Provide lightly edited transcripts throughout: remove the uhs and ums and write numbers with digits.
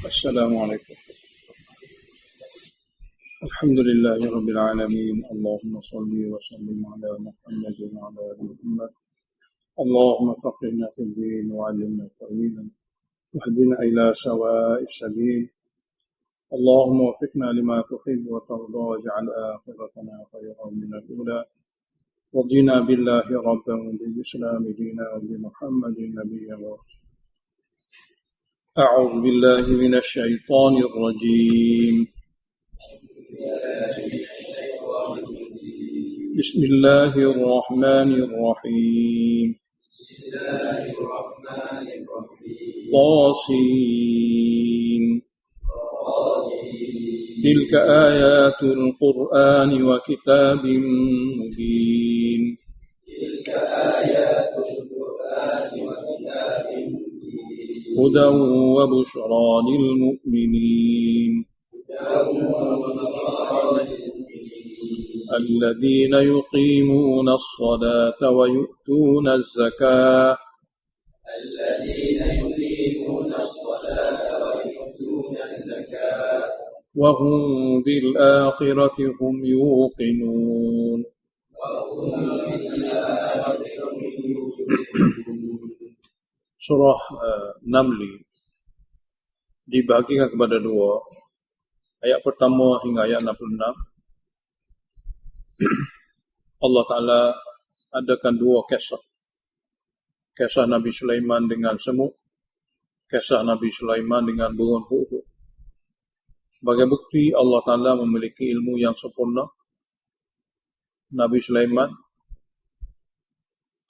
السلام عليكم. الحمد لله رب العالمين. اللهم صل وسلم على محمد وعلى آل محمد. اللهم فقهنا في الدين وعلمنا تأويلا واهدنا إلى سواء السبيل. اللهم وفقنا لما تحب وترضى واجعل آخرتنا خيرا من الأولى. رضينا بالله ربا وبالإسلام دينا وبمحمد نبيا ورسولا. أعوذ بالله من الشيطان الرجيم. بسم الله الرحمن الرحيم. طاسين. تلك آيات القرآن وكتاب مبين. هدى وبشرى للمؤمنين الذين يقيمون الصلاة ويؤتون الزكاة وهم بالآخرة هم يوقنون. Surah Namli dibahagikan kepada dua, ayat pertama hingga ayat 66. Allah Ta'ala adakan dua kisah. Kisah Nabi Sulaiman dengan semut, kisah Nabi Sulaiman dengan burung hudhud. Sebagai bukti Allah Ta'ala memiliki ilmu yang sempurna. Nabi Sulaiman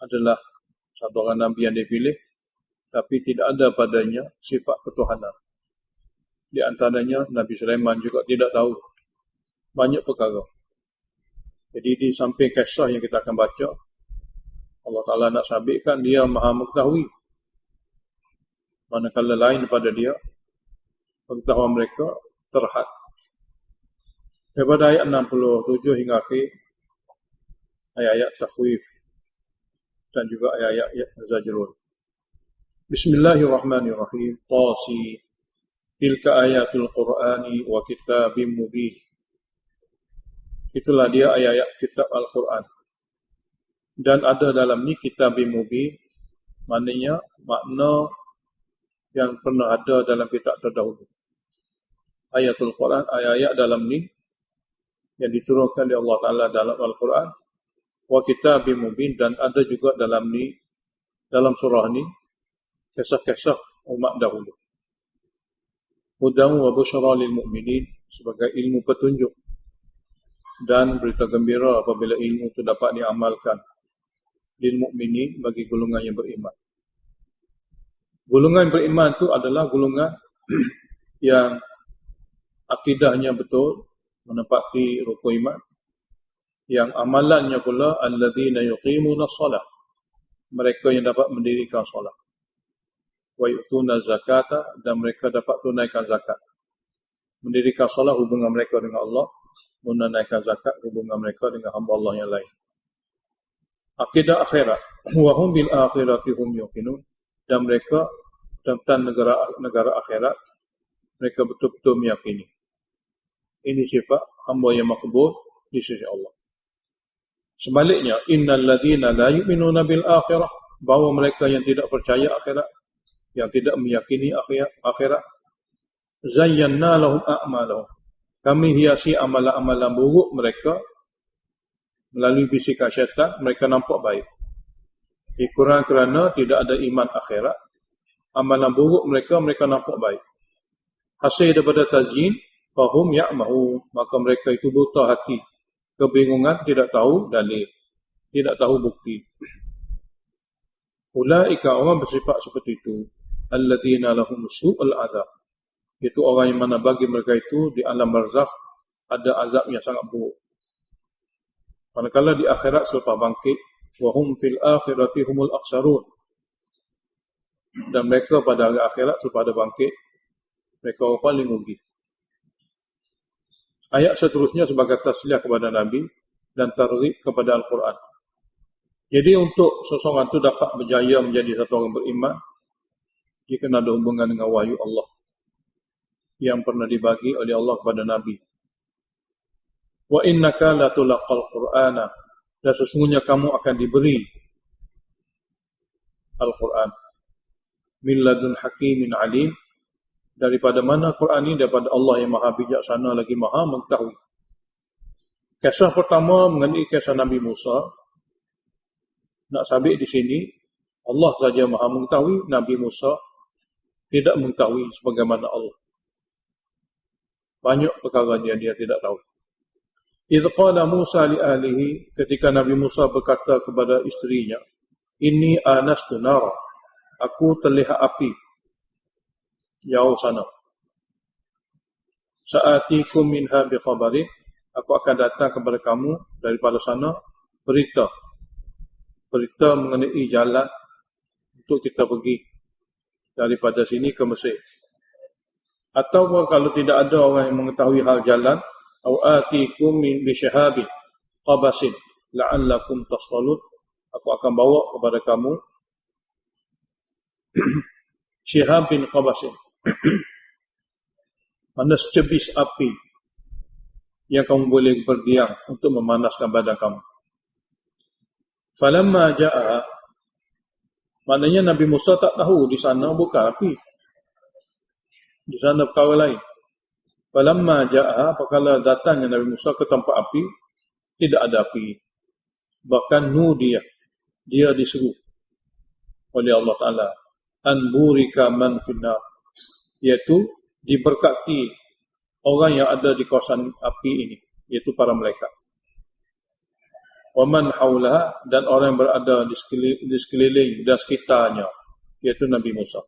adalah satu orang Nabi yang dipilih, tapi tidak ada padanya sifat ketuhanan. Di antaranya Nabi Sulaiman juga tidak tahu banyak perkara. Jadi di samping kisah yang kita akan baca, Allah Ta'ala nak sabitkan dia maha mengetahui. Manakala lain daripada dia, pengetahuan mereka terhad. Daripada ayat 67 hingga akhir, ayat-ayat takhwif dan juga ayat-ayat zajrun. Bismillahirrahmanirrahim. Tasi. Tilka ayatul Qur'ani wa kitabim mubin. Itulah dia ayat-ayat kitab Al-Quran. Dan ada dalam ni kitabim mubin, maknanya makna yang pernah ada dalam kitab terdahulu. Ayatul Quran, ayat-ayat dalam ni yang diturunkan oleh Allah Ta'ala dalam Al-Quran. Wa kitabim mubin, dan ada juga dalam ni, dalam surah ni, kisah-kisah umat dahulu. Hudan wa busyra lil mu'minin, sebagai ilmu petunjuk dan berita gembira apabila ilmu itu dapat diamalkan. Lil mu'minin, bagi golongan yang beriman. Golongan beriman itu adalah golongan yang akidahnya betul, menepati rukun iman, yang amalannya pula alladzina yuqimuna shalah, mereka yang dapat mendirikan solat. Wa yu'tuna zakata, dan mereka dapat tunaikan zakat. Mendirikan solat hubungan mereka dengan Allah, menunaikan zakat hubungan mereka dengan hamba Allah yang lain. Akidah akhirat, wa hum bil akhirati hum yuqinun, dan mereka tentang negara akhirat mereka betul-betul meyakini. Ini sifat hamba yang makbul di sisi Allah. Sebaliknya, innal ladzina la yu'minuna bil akhirah, bahawa mereka yang tidak percaya akhirat, yang tidak meyakini akhirat, zayyana lahum a'malahum, kami hiasi amalan-amalan buruk mereka melalui bisikan syaitan. Mereka nampak baik. Kurang kerana tidak ada iman akhirat, amalan buruk mereka nampak baik. Hasil daripada tazyin, fahum ya'mahu, maka mereka itu buta hati, kebingungan, tidak tahu dalil, tidak tahu bukti. Ulaika, orang bersifat seperti itu, alladzina lahum su'ul azab, itu orang yang mana bagi mereka itu di alam barzakh ada azab yang sangat buruk. Manakala di akhirat selepas bangkit, wa hum fil akhirati humul akhsarun, dan mereka pada hari akhirat selepas ada bangkit, mereka orang paling rugi. Ayat seterusnya sebagai tasliah kepada Nabi dan targhib kepada Al-Quran. Jadi untuk seseorang itu dapat berjaya menjadi satu orang beriman, dia kena ada hubungan dengan wahyu Allah. yang pernah dibagi oleh Allah kepada Nabi. Wa innaka latulaqal Qur'ana, dan sesungguhnya kamu akan diberi Al-Quran min ladun hakimin alim, daripada mana Quran ini? Daripada Allah yang maha bijaksana lagi maha mengetahui. Kisah pertama mengenai kisah Nabi Musa. Nak sabit di sini, Allah saja maha mengetahui, Nabi Musa tidak mengetahui sebagaimana Allah. Banyak perkara dia tidak tahu. Idh qala Musa li ahlihi, ketika Nabi Musa berkata kepada isterinya, inni anastu nara, aku terlihat api jauh sana. Sa'atikum minha bikhabarin, aku akan datang kepada kamu daripada sana berita mengenai jalan untuk kita pergi daripada sini ke Mesir. Atau kalau tidak ada orang yang mengetahui hal jalan, au atikum min bishahabin qabasin la'allakum tasqalun, aku akan bawa kepada kamu syihab bin qabasin, mana secebis api yang kamu boleh berdiam untuk memanaskan badan kamu. Falamma ja'a, maknanya Nabi Musa tak tahu di sana bukan api, di sana perkara lain. Falamma ja'a, apabila datangnya Nabi Musa ke tempat api, tidak ada api. Bahkan dia diseru oleh Allah Ta'ala, an burika man finnar, iaitu diberkati orang yang ada di kawasan api ini, iaitu para malaikat. Wa man haulaha, dan orang yang berada di sekeliling dan sekitarnya, iaitu Nabi Musa.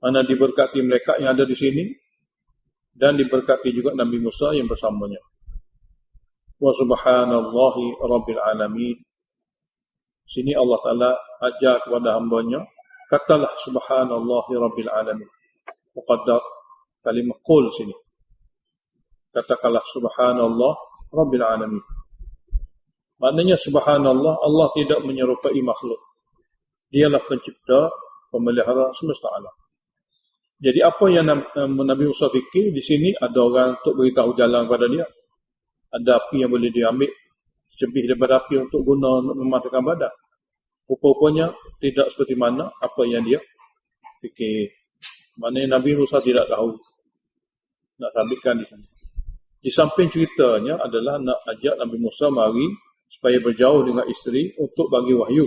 Mana diberkati malaikat yang ada di sini, dan diberkati juga Nabi Musa yang bersamanya. Wa subhanallahi rabbil alamin. Sini Allah Ta'ala ajar kepada hambanya, katalah subhanallahi rabbil alamin. Muqaddar kalimah qul sini. Katakanlah subhanallah rabbil alamin. Maknanya subhanallah, Allah tidak menyerupai makhluk. Dialah pencipta, pemelihara semesta alam. Jadi apa yang Nabi Musa fikir di sini, ada orang untuk beritahu jalan kepada dia. Ada api yang boleh diambil, secebih daripada api untuk guna untuk mematahkan badan. Rupa-rupanya tidak seperti mana apa yang dia fikir. Maknanya Nabi Musa tidak tahu. Nak sabitkan di sana. Di samping ceritanya adalah nak ajak Nabi Musa mari supaya berjauh dengan isteri untuk bagi wahyu.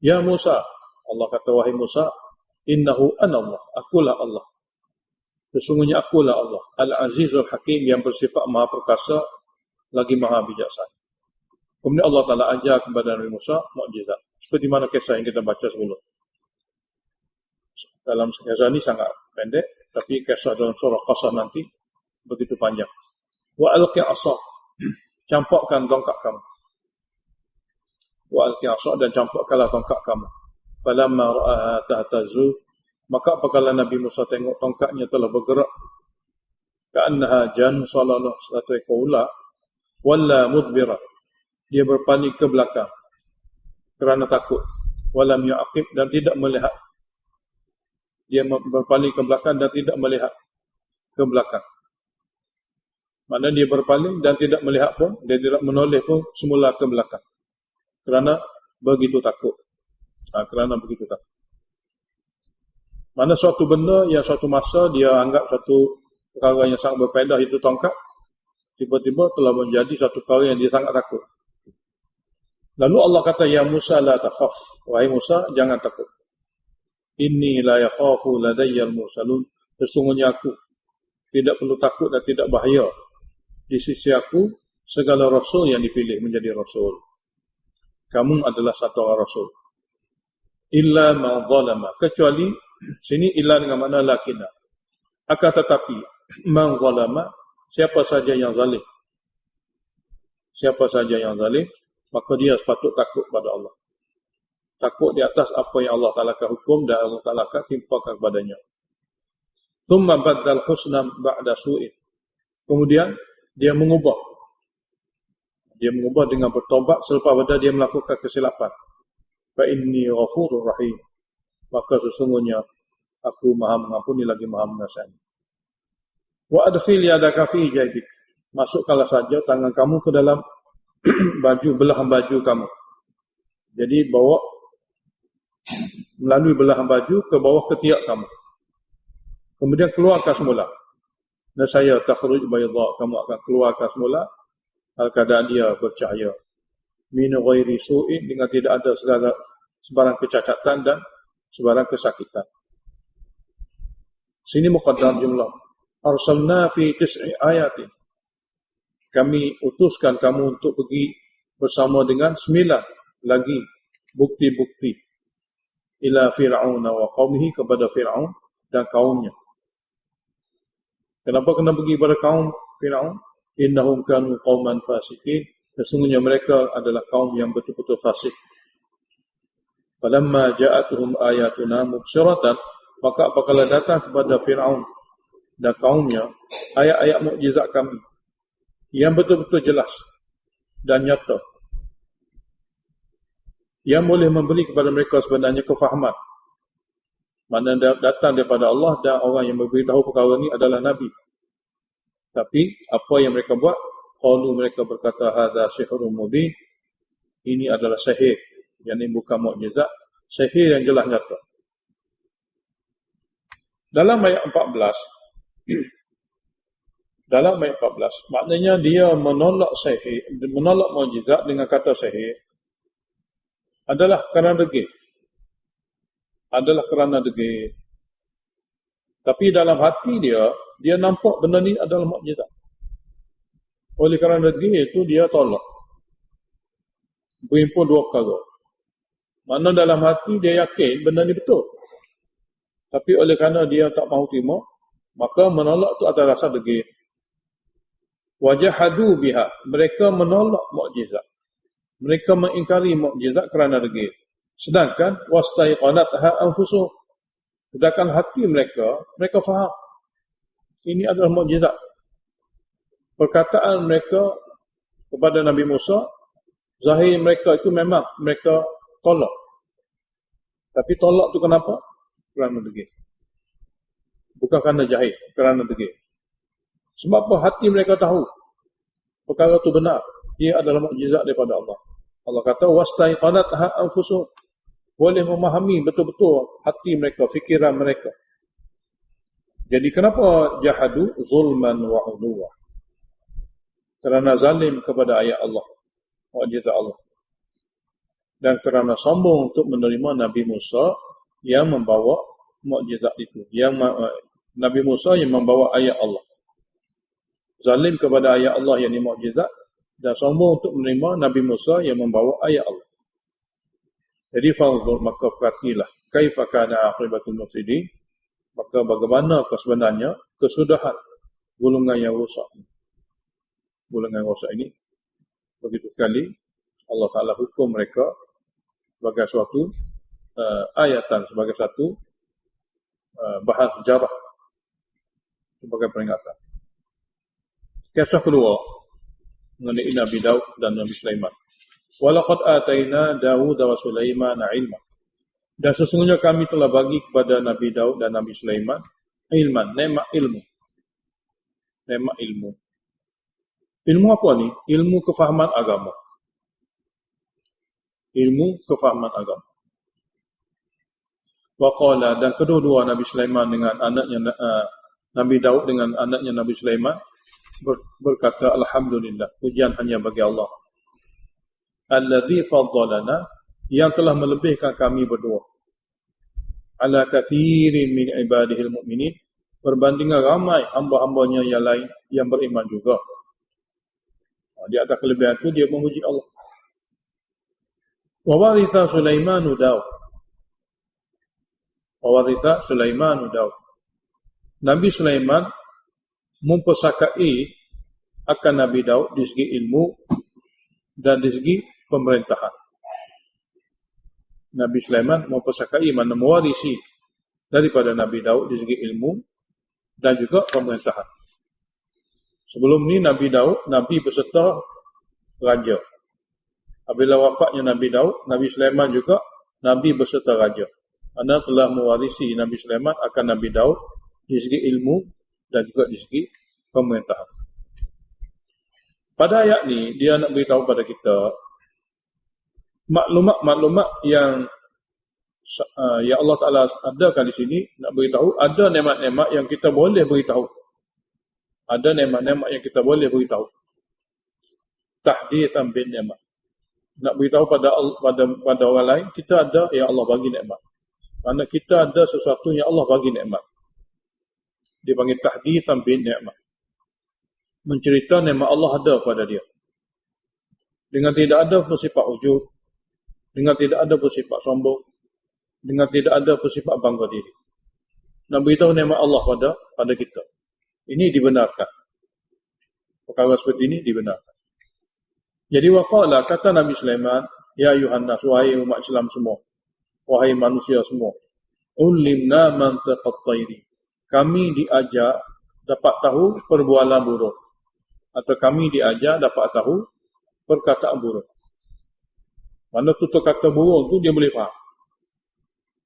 Ya Musa, Allah kata, wahai Musa, innahu anallah, akulah Allah. Sesungguhnya akulah Allah, Al-Azizul Hakim, yang bersifat maha perkasa lagi maha bijaksana. Kemudian Allah Ta'ala ajar kepada Nabi Musa mukjizat, seperti mana kisah yang kita baca sebelum. Dalam kisah ini sangat pendek, tapi kisah dalam surah Qasas nanti begitu panjang. Wa alqi asaq, campakkan tongkat kamu. Wa alqi asaq, dan campakkanlah tongkat kamu. Falamma ra'aha tahtazu, maka apabila Nabi Musa tengok tongkatnya telah bergerak, ka'annaha jan, sallallahu satu ekor ular, walla mudbira, dia berpaling ke belakang kerana takut, walam yu'aqib, dan tidak melihat. Dia berpaling ke belakang dan tidak melihat ke belakang. Maknanya dia berpaling dan tidak melihat pun, dia tidak menoleh pun semula ke belakang. Kerana begitu takut. Kerana begitu takut. Mana suatu benda yang suatu masa dia anggap satu perkara yang sangat berfaedah, itu tongkat, tiba-tiba telah menjadi satu perkara yang dia sangat takut. Lalu Allah kata, ya Musa la takhaf, wahai Musa jangan takut. Inni la yakhafu ladayyal mursalun, sesungguhnya aku tidak perlu takut dan tidak bahaya di sisi aku segala rasul yang dipilih menjadi rasul. Kamu adalah satu orang rasul. Illa ma zalama, kecuali sini illa dengan makna lakinna. Akan tetapi man zalama, siapa saja yang zalim. Siapa saja yang zalim, maka dia sepatut takut pada Allah. Takut di atas apa yang Allah Ta'ala akan hukum dan Allah Ta'ala akan timpakan kepadanya. Thumma baddal husna ba'da su'in. Kemudian dia mengubah. Dia mengubah dengan bertobat selepas pada dia melakukan kesilapan. Fa inni ghafurur rahim. Maka sesungguhnya aku maha mengampuni lagi maha mengasihani. Wa adkhil yadaka fi jaybik. Masukkanlah saja tangan kamu ke dalam belahan baju kamu. Jadi bawa melalui belahan baju ke bawah ketiak kamu. Kemudian keluarkan semula. Dan saya takhruj bayda, kamu akan keluarkan semula keadaan dia bercahaya. Min ghairi su'in, dengan tidak ada segala sebarang kecacatan dan sebarang kesakitan. Sini muqaddam jumlah. Arsalna fi 9 ayatin. Kami utuskan kamu untuk pergi bersama dengan 9 lagi bukti-bukti ila Fir'aun wa qaumihi, kepada Fir'aun dan kaumnya. Kenapa kena pergi kepada kaum Fir'aun? Innahum kanu qauman fasiqin. Sesungguhnya mereka adalah kaum yang betul-betul fasik. Falamma ja'atuhum ayatuna mubsiratan, maka apabila datang kepada Fir'aun dan kaumnya ayat-ayat mukjizat kami yang betul-betul jelas dan nyata, yang boleh memberi kepada mereka sebenarnya kefahaman, mana datang daripada Allah, dan orang yang memberitahu perkara ini adalah Nabi. Tapi apa yang mereka buat? Qalu, mereka berkata, hadza sihrun mubin, ini adalah sihir, yang ini bukan mukjizat, sihir yang jelas nyata. Dalam ayat 14, maknanya dia menolak sihir, menolak mukjizat dengan kata sihir adalah kerana degil. Tapi dalam hati dia nampak benda ni adalah mukjizat. Oleh kerana degil itu dia tolak. Berhimpun dua perkara. Mana dalam hati dia yakin benda ni betul, tapi oleh kerana dia tak mahu terima, maka menolak tu atas dasar degil. Wajahadu biha, mereka menolak mukjizat. Mereka mengingkari mukjizat kerana degil. Sedangkan wastaiqanatha anfusuhum, sedangkan hati mereka faham ini adalah mukjizat. Perkataan mereka kepada Nabi Musa, zahir mereka itu memang mereka tolak. Tapi tolak tu kenapa? Kerana degil. Bukan kerana jahil, kerana degil. Sebab apa? Hati mereka tahu perkara itu benar, ia adalah mukjizat daripada Allah. Allah kata wastaiqanatha anfusuhum, boleh memahami betul-betul hati mereka, fikiran mereka. Jadi kenapa jahadu? Zulman wa uluwa, kerana zalim kepada ayat Allah, mukjizat Allah, dan kerana sombong untuk menerima Nabi Musa yang membawa mukjizat itu, yang Nabi Musa yang membawa ayat Allah. Zalim kepada ayat Allah yang ini mukjizat, dan sombong untuk menerima Nabi Musa yang membawa ayat Allah. Jadi fanzur, maka perhatilah, kaifa kana aqibatul mufsidin, maka bagaimana sebenarnya kesudahan golongan yang rosak. Golongan rosak ini, begitu sekali Allah Ta'ala hukum mereka sebagai suatu ayatan, sebagai satu bahan sejarah, sebagai peringatan. Kisah kedua mengenai Nabi Daud dan Nabi Sulaiman. Walaqad ataina Daud wa Sulaiman ilma, dan sesungguhnya kami telah bagi kepada Nabi Daud dan Nabi Sulaiman ilman, nikmat ilmu. Nikmat ilmu. Ilmu apa ni? Ilmu kefahaman agama. Ilmu kefahaman agama. Wa qala, dan kedua-dua Nabi Sulaiman dengan anaknya Nabi Daud dengan anaknya Nabi Sulaiman berkata, alhamdulillah, pujian hanya bagi Allah, alladzi faddalana, yang telah melebihkan kami berdua, ala kathirin min ibadihil mu'minin, berbandingan ramai hamba-hambanya yang lain yang beriman juga. Di atas kelebihan itu dia memuji Allah. Wa waritha Sulaimanu Daud, wa waritha Sulaimanu Daud, Nabi Sulaiman mempersakai akan Nabi Daud di segi ilmu dan di segi pemerintahan. Nabi Sulaiman mempersakai, mana mewarisi daripada Nabi Daud di segi ilmu dan juga pemerintahan. Sebelum ni Nabi Daud, Nabi beserta raja. Apabila wafatnya Nabi Daud, Nabi Sulaiman juga Nabi beserta raja. Anda telah mewarisi Nabi Sulaiman akan Nabi Daud di segi ilmu dan juga di segi pemerintahan. Pada ayat ni dia nak beritahu pada kita maklumat-maklumat yang Allah Ta'ala adakan di sini, nak beritahu ada nemat-nemat yang kita boleh beritahu. Ada nemat-nemat yang kita boleh beritahu. Tahditsan bin nemat. Nak beritahu pada orang lain, kita ada yang Allah bagi nikmat. Kerana kita ada sesuatu yang Allah bagi nikmat. Dia panggil tahditsan bin nikmat. Mencerita nikmat Allah ada pada dia. Dengan tidak ada bersifat ujub, dengan tidak ada bersifat sombong, dengan tidak ada bersifat bangga diri. Nak beritahu nikmat Allah pada kita. Ini dibenarkan. Perkara seperti ini dibenarkan. Jadi waqala, kata Nabi Sulaiman, ya ayuhan nas, wahai umat Islam semua, wahai manusia semua, ulimna mantaqat tayri. Kami diajar dapat tahu perbualan burung, atau kami diajar dapat tahu perkataan burung. Mana tutur kata burung tu dia boleh faham.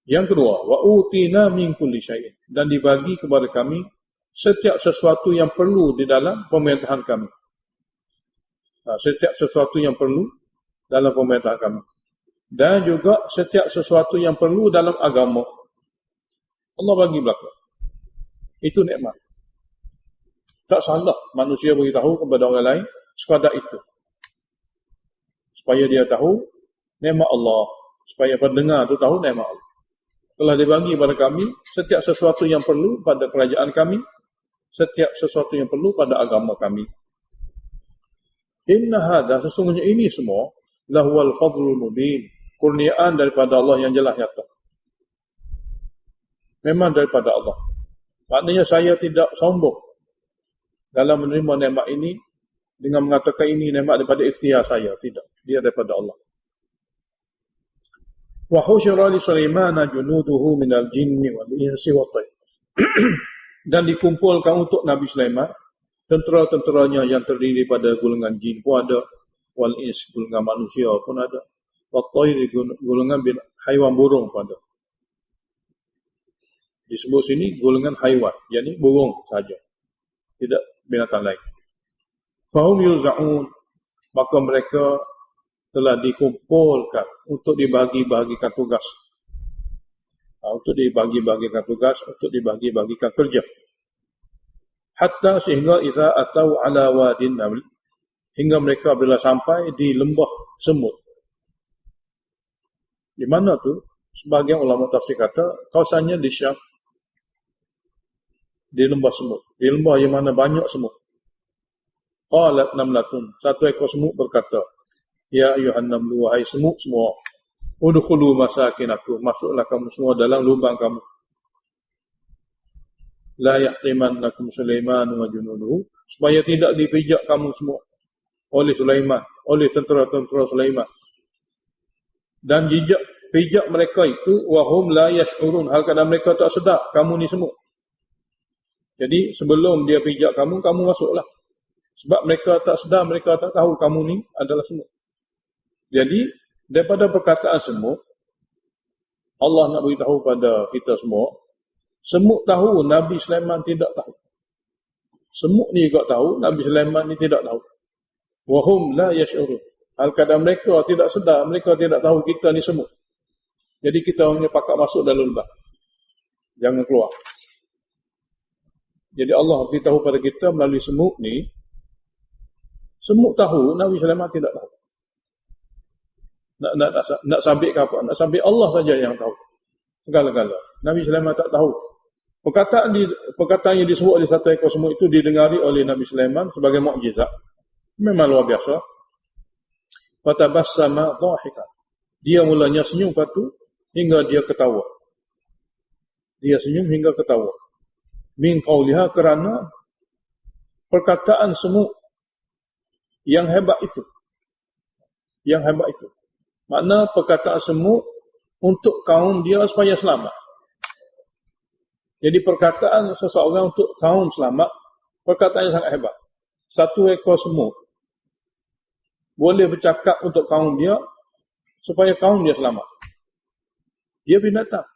Yang kedua, wa utina min kulli syai'in, dan dibagi kepada kami setiap sesuatu yang perlu di dalam pemerintahan kami. Setiap sesuatu yang perlu dalam pemerintahan kami. Dan juga setiap sesuatu yang perlu dalam agama. Allah bagi belakang. Itu nikmat. Tak salah manusia beritahu kepada orang lain sekadar itu. Supaya dia tahu nikmat Allah. Supaya pendengar tu tahu nikmat Allah. Telah dibagi pada kami setiap sesuatu yang perlu pada kerajaan kami. Setiap sesuatu yang perlu pada agama kami. Inna hadha, sesungguhnya ini semua, lahwal fadlul mubin, kurniaan daripada Allah yang jelas nyata. Memang daripada Allah. Maknanya saya tidak sombong dalam menerima nikmat ini dengan mengatakan ini nikmat daripada ikhtiar saya. Tidak, dia daripada Allah. Wa husyira li Sulaiman junuduhu minal jinni wal insi wat tayr. Dan dikumpulkan untuk Nabi Sulaiman tentera-tenteranya yang terdiri pada golongan jin pun ada, wal ins, golongan manusia pun ada, wat tayr, golongan haiwan burung pun ada. Disebut sini golongan haiwan, yakni burung saja, tidak binatang lain. Fahum yuza'un, maka mereka telah dikumpulkan untuk dibagi-bagikan tugas. Untuk dibagi-bagikan tugas, untuk dibagi-bagikan kerja. Hatta sehingga idza atau ala wadin naml, hingga mereka bila sampai di lembah semut. Di mana tu? Sebagian ulama tafsir kata kawasannya di Syam, di lembah semut, di lembah yang mana banyak semut. Qalat namlatun, satu ekor semut berkata, ya ayuhan namlu, wahai semut semua, udkhulu masakinakum, masuklah kamu semua dalam lubang kamu. La yahtimannakum Sulaiman wa junuduhu, supaya tidak dipijak kamu semua oleh Sulaiman, oleh tentera-tentera Sulaiman. Dan pijak mereka itu wahum la yash'urun, hal kadang mereka tak sedar kamu ni semua. Jadi sebelum dia pijak kamu masuklah. Sebab mereka tak sedar, mereka tak tahu kamu ni adalah semut. Jadi daripada perkataan semut, Allah nak beritahu pada kita semua, semut tahu, Nabi Sulaiman tidak tahu. Semut ni juga tahu, Nabi Sulaiman ni tidak tahu. Wahum la yash'urun, hal kadang mereka tidak sedar, mereka tidak tahu kita ni semut. Jadi kita hanya pakat masuk dalam lubang, jangan keluar. Jadi Allah beritahu pada kita melalui semut ni, semut tahu, Nabi Sulaiman tidak tahu. Nak sabit ke apa? Nak sabit Allah saja yang tahu segala-gala. Nabi Sulaiman tak tahu. Perkataan yang disebut oleh satu ekor semut itu didengari oleh Nabi Sulaiman sebagai mukjizat. Memang luar biasa. Fatabassama dhahikan. Dia mulanya senyum patu hingga dia ketawa. Dia senyum hingga ketawa. Min qauliha, kerana perkataan semut yang hebat itu. Yang hebat itu. Makna perkataan semut untuk kaum dia supaya selamat. Jadi perkataan seseorang untuk kaum selamat, perkataan yang sangat hebat. Satu ekor semut boleh bercakap untuk kaum dia supaya kaum dia selamat. Dia binatang.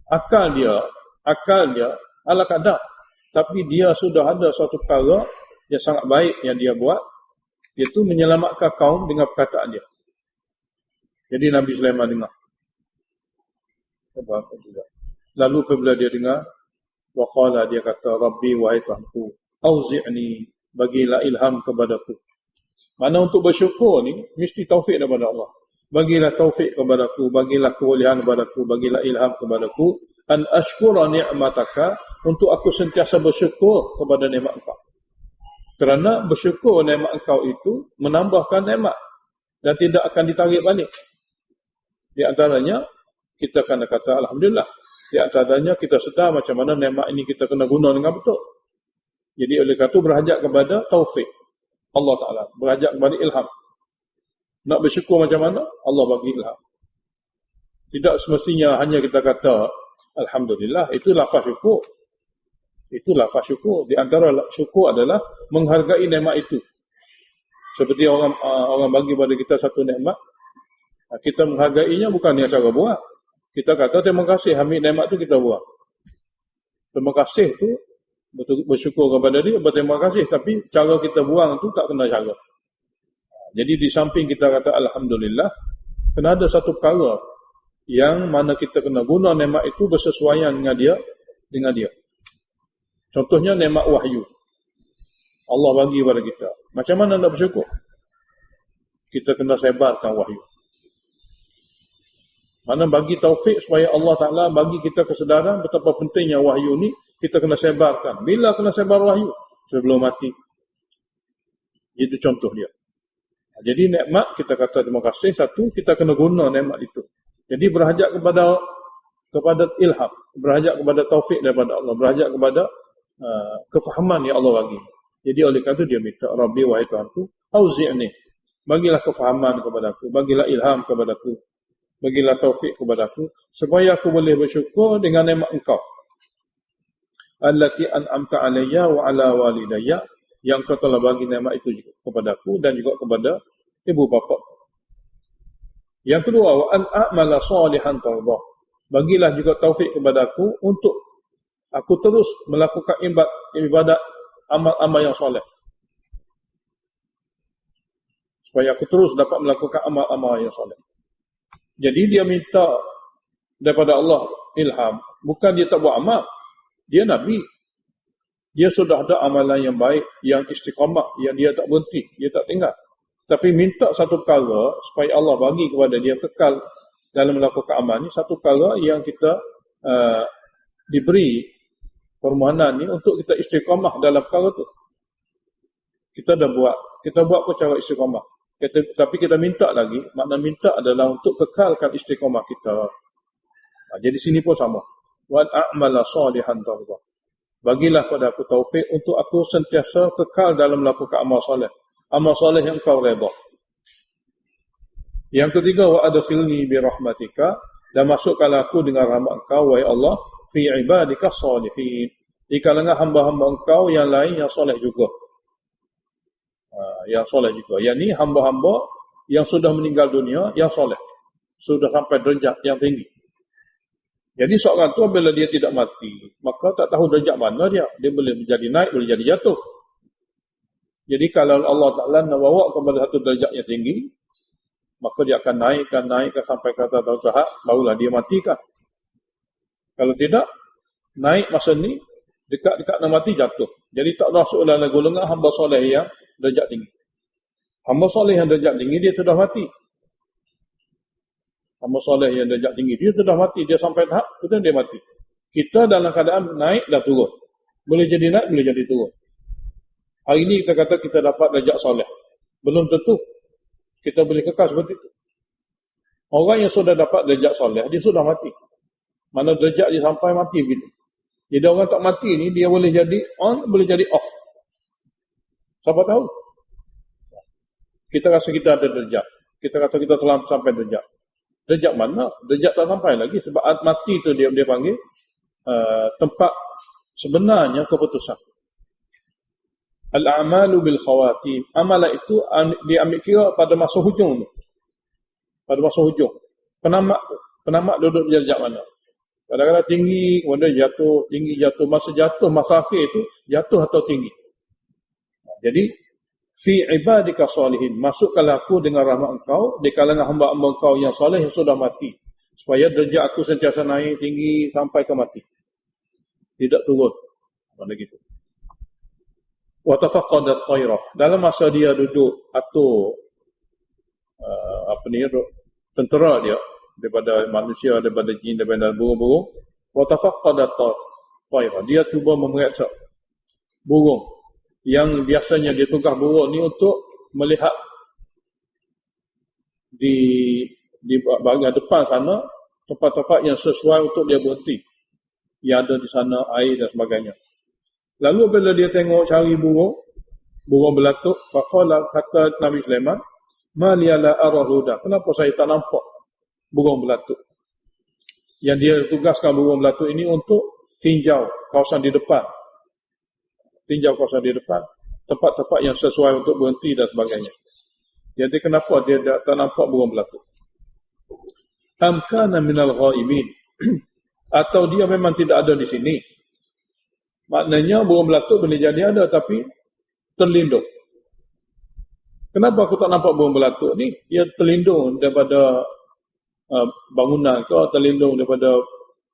Akal dia ala kadar. tapi dia sudah ada suatu perkara yang sangat baik yang dia buat, iaitu menyelamatkan kaum dengan perkataan dia. Jadi Nabi Sulaiman dengar. Juga. Lalu apabila dia dengar, waqala, dia kata, Rabbi, wahai Tuhanku, auzi'ni, bagilah ilham kepadaku. Mana untuk bersyukur ni mesti taufik daripada Allah. Bagilah taufik kepadaku, bagilah kebolehan kepadaku, bagilah ilham kepadaku, an ashkura ni'mataka, untuk aku sentiasa bersyukur kepada nikmat Engkau. Kerana bersyukur nikmat Engkau itu menambahkan nikmat dan tidak akan ditarik balik. Di antaranya kita kena kata alhamdulillah. Di antaranya kita sedar macam mana nikmat ini kita kena guna dengan betul. Jadi oleh kerana itu berhajat kepada taufik Allah Ta'ala, berhajat kepada ilham. Nak bersyukur macam mana? Allah bagi ilham. Tidak semestinya hanya kita kata alhamdulillah, itu lafaz syukur. Itu lafaz syukur. Di antara syukur adalah menghargai nikmat itu. Seperti orang bagi pada kita satu nikmat, kita menghargainya bukan dengan cara buat. Kita kata terima kasih, ambil nikmat tu kita buat. Terima kasih tu betul, bersyukur kepada dia, berterima kasih, tapi cara kita buang tu tak kena cara. Jadi di samping kita kata alhamdulillah, kena ada satu perkara yang mana kita kena guna nikmat itu bersesuaian dengan dia. Contohnya nikmat wahyu. Allah bagi kepada kita. Macam mana nak bersyukur? Kita kena sebarkan wahyu. Mana bagi taufik supaya Allah Ta'ala bagi kita kesedaran betapa pentingnya wahyu ni, kita kena sebarkan. Bila kena sebar wahyu? Sebelum mati. Itu contoh dia. Jadi nikmat kita kata terima kasih, satu, kita kena guna nikmat itu. Jadi berhajat kepada ilham, berhajat kepada taufik daripada Allah, berhajat kepada kefahaman yang Allah bagi. Jadi oleh kerana itu dia minta, Rabbi, wahai Tuhanku, auzi'ni, bagilah kefahaman kepadaku, bagilah ilham kepadaku, bagilah taufik kepadaku, supaya aku boleh bersyukur dengan nikmat Engkau. Allati an'amta alayya wa ala walidayya, yang Kau telah bagi nikmat itu juga kepadaku dan juga kepada ibu bapa. Yang kedua, wa an a'mala salihan tardah, bagilah juga taufik kepadaku untuk aku terus melakukan ibadat amal-amal yang soleh. Supaya aku terus dapat melakukan amal-amal yang soleh. Jadi dia minta daripada Allah ilham. Bukan dia tak buat amal. Dia Nabi. Dia sudah ada amalan yang baik, yang istiqamah, yang dia tak berhenti, dia tak tinggal. Tapi minta satu perkara supaya Allah bagi kepada dia kekal dalam melakukan amal ni. Satu perkara yang kita diberi permohonan ni untuk kita istiqamah dalam perkara tu. Kita dah buat. Kita buat pun cara istiqamah. Tapi kita minta lagi, makna minta adalah untuk kekalkan istiqamah kita. Jadi sini pun sama. Wa a'mala salihan tardah. Bagilah pada aku taufik untuk aku sentiasa kekal dalam melakukan amal soleh. Amal soleh yang Kau redha. Yang ketiga, wa adkhilni bi rahmatika, dan masukkanlah aku dengan rahmat Engkau, wahai Allah, fi ibadika salihin, di kalangan hamba-hamba Engkau yang lain yang soleh juga. Yang soleh juga. Yang ni hamba-hamba yang sudah meninggal dunia, yang soleh. Sudah sampai derajat yang tinggi. Jadi seorang tu bila dia tidak mati, maka tak tahu derajat mana dia. Dia boleh menjadi naik, boleh jadi jatuh. Jadi kalau Allah Ta'ala nak bawa kepada satu derajat yang tinggi, maka dia akan naikkan sampai ke atas tahap, barulah dia matikan. Kalau tidak, naik masa ni, dekat-dekat nak mati, jatuh. Jadi tak masuk dalam golongan hamba soleh yang derajat tinggi. Hamba soleh yang derajat tinggi, dia sudah mati. Hamba soleh yang derajat tinggi, dia sudah mati. Dia sampai tahap, kemudian dia mati. Kita dalam keadaan naik dan turun. Boleh jadi naik, boleh jadi turun. Hari ini kita kata kita dapat derajat soleh. Belum tentu kita boleh kekal seperti itu. Orang yang sudah dapat derajat soleh, dia sudah mati. Mana derajat dia sampai mati begitu. Jadi orang tak mati ni, dia boleh jadi on, boleh jadi off. Siapa tahu? Kita rasa kita ada derajat. Kita kata kita telah sampai derajat. Derajat mana? Derajat tak sampai lagi. Sebab mati tu dia panggil tempat sebenarnya keputusan. Al-a'malu bil khawatim. Amalan itu diambil kira pada masa hujung. Pada masa hujung. Penamak tu. Penamak duduk di derajat mana? Kadang-kadang tinggi, kemudian jatuh, tinggi, jatuh. Masa akhir itu, jatuh atau tinggi. Jadi, fi ibadika salihin, masukkanlah aku dengan rahmat engkau di kalangan hamba-hamba engkau yang soleh yang sudah mati, supaya derajat aku sentiasa naik tinggi sampai ke mati, tidak turun. Mana gitu. Wa tafaqqadat tayrah, dalam masa dia duduk atau tentera dia daripada manusia, daripada jin, daripada burung-burung. Wa tafaqqadat tayrah, dia cuba memeriksa burung yang biasanya dia tukar burung ni untuk melihat di bahagian depan sana tempat-tempat yang sesuai untuk dia berhenti, yang ada di sana air dan sebagainya. Lalu bila dia tengok cari burung belatuk, faqala, kata Nabi Sulaiman, ma liya la ara huda, kenapa saya tak nampak burung belatuk? Yang dia tugaskan burung belatuk ini untuk tinjau kawasan di depan, tempat-tempat yang sesuai untuk berhenti dan sebagainya. Jadi kenapa dia tak nampak burung belatuk? Am kana minal ghaibin, atau dia memang tidak ada di sini. Maknanya burung belatuk boleh jadi ada tapi terlindung. Kenapa aku tak nampak burung belatuk ni? Dia terlindung daripada bangunan ke, terlindung daripada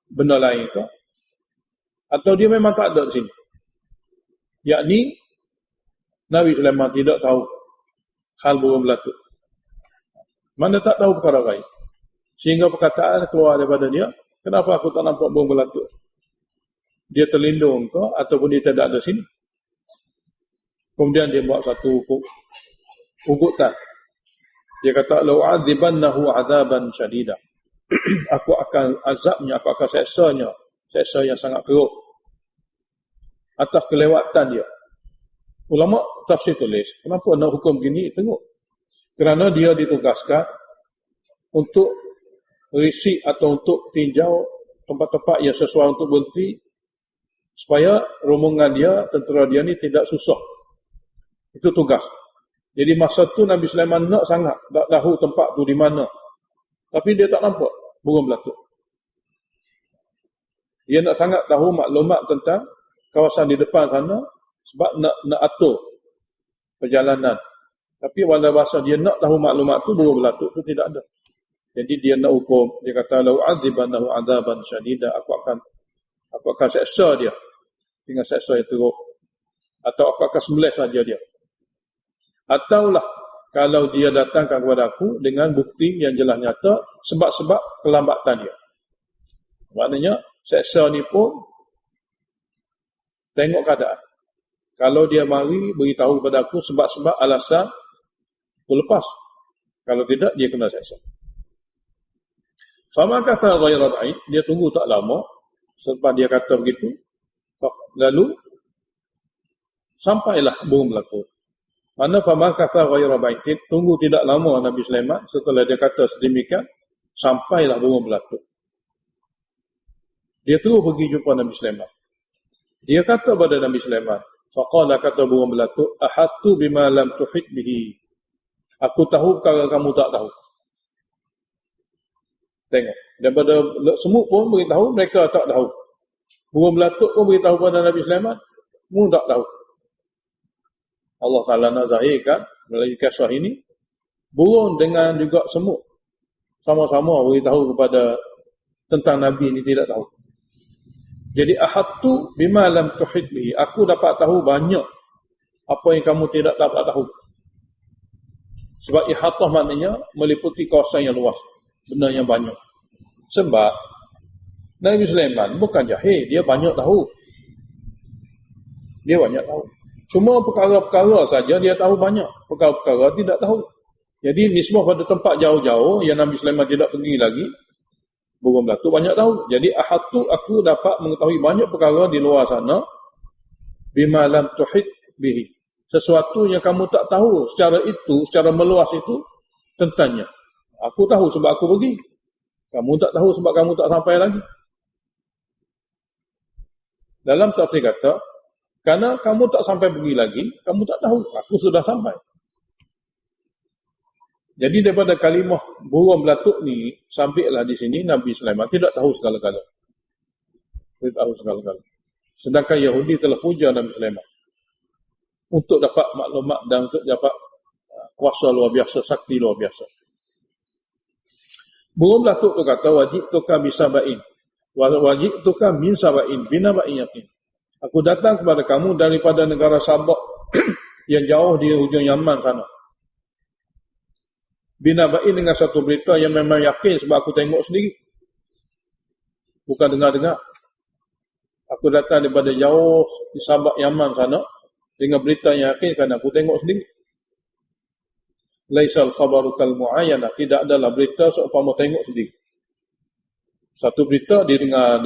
benda lain ke? Atau dia memang tak ada di sini? Yakni Nabi Sulaiman tidak tahu hal burung belatuk. Mana tak tahu perkara gaib. Sehingga perkataan keluar daripada dia, kenapa aku tak nampak burung belatuk? Dia terlindung ke ataupun dia tidak ada sini? Kemudian dia buat satu ugutan. Dia kata, "Lau adzibannahu adzaban syadida." Aku akan azabnya, aku akan seksanya, seksa yang sangat teruk atas kelewatan dia. Ulama tafsir tulis, kenapa nak hukum begini? Tengok. Kerana dia ditugaskan untuk risik atau untuk tinjau tempat-tempat yang sesuai untuk berhenti, supaya rombongan dia, tentera dia ni tidak susah. Itu tugas. Jadi masa tu Nabi Sulaiman nak sangat tak tahu tempat tu di mana. Tapi dia tak nampak burung belatuk. Dia nak sangat tahu maklumat tentang kawasan di depan sana sebab nak atur perjalanan. Tapi pada masa dia nak tahu maklumat tu, burung belatuk tu tidak ada. Jadi dia nak hukum, dia kata, "Lau adzibannahu adzaban syadida," aku akan seksa dia dengan seksa yang teruk, atau aku akan sembelih saja dia. Ataulah kalau dia datangkan kepada aku dengan bukti yang jelas nyata sebab-sebab kelambatan dia. Maknanya seksa ni pun tengok keadaan. Kalau dia mari beritahu kepada aku sebab-sebab alasan, aku lepas. Kalau tidak, dia kena seksa. Fama katha ghayra ba'id, dia tunggu tak lama selepas dia kata begitu. Lalu sampailah burung belatuk. Mana fama katha ghayra ba'id, tunggu tidak lama Nabi Sulaiman setelah dia kata sedemikian, sampailah burung belatuk. Dia terus pergi jumpa Nabi Sulaiman. Dia kata pada Nabi Sulaiman, faqala, kata burung belatuk, ahattu bima lam tuhit bihi, aku tahu perkara kamu tak tahu. Tengok, daripada semut pun beritahu, mereka tak tahu. Burung belatuk pun beritahu pada Nabi Sulaiman, mu tak tahu. Allah Ta'ala nak zahirkan melalui kisah ini, burung dengan juga semut sama-sama beritahu kepada tentang Nabi ini tidak tahu. Jadi ahattu bima lam tuhit bihi, aku dapat tahu banyak apa yang kamu tidak dapat tahu. Sebab ihatah maknanya meliputi kawasan yang luas, benda yang banyak. Sebab Nabi Sulaiman bukan jahil, dia banyak tahu. Dia banyak tahu. Cuma perkara-perkara saja dia tahu banyak, perkara-perkara tidak tahu. Jadi nisbah pada tempat jauh-jauh yang Nabi Sulaiman tidak pergi lagi, burung belatuk banyak tahu. Jadi ahatu, aku dapat mengetahui banyak perkara di luar sana, bima lam tuhit bihi, sesuatu yang kamu tak tahu secara itu, secara meluas itu tentangnya. Aku tahu sebab aku pergi, kamu tak tahu sebab kamu tak sampai lagi. Dalam tafsir kata, karena kamu tak sampai pergi lagi, kamu tak tahu, aku sudah sampai. Jadi daripada kalimah burung belatuk ni, sampailah di sini Nabi Sulaiman tidak tahu segala-gala. Beritahu segala-galanya. Sedangkan Yahudi telah puja Nabi Sulaiman untuk dapat maklumat dan untuk dapat kuasa luar biasa, sakti luar biasa. Burung belatuk tu kata, wajib tukar bisabain. Wajib tukar min sabain, binaba'in yakin. Aku datang kepada kamu daripada negara Sabak yang jauh di hujung Yaman sana. Binaba'in dengan satu berita yang memang yakin sebab aku tengok sendiri. Bukan dengar-dengar. Aku datang daripada jauh di Sabak Yaman sana dengan berita yang yakin kerana aku tengok sendiri. Laisal khabaru kal mu'ayyana, tidak adalah berita seumpama tengok sendiri. Satu berita dia dengar.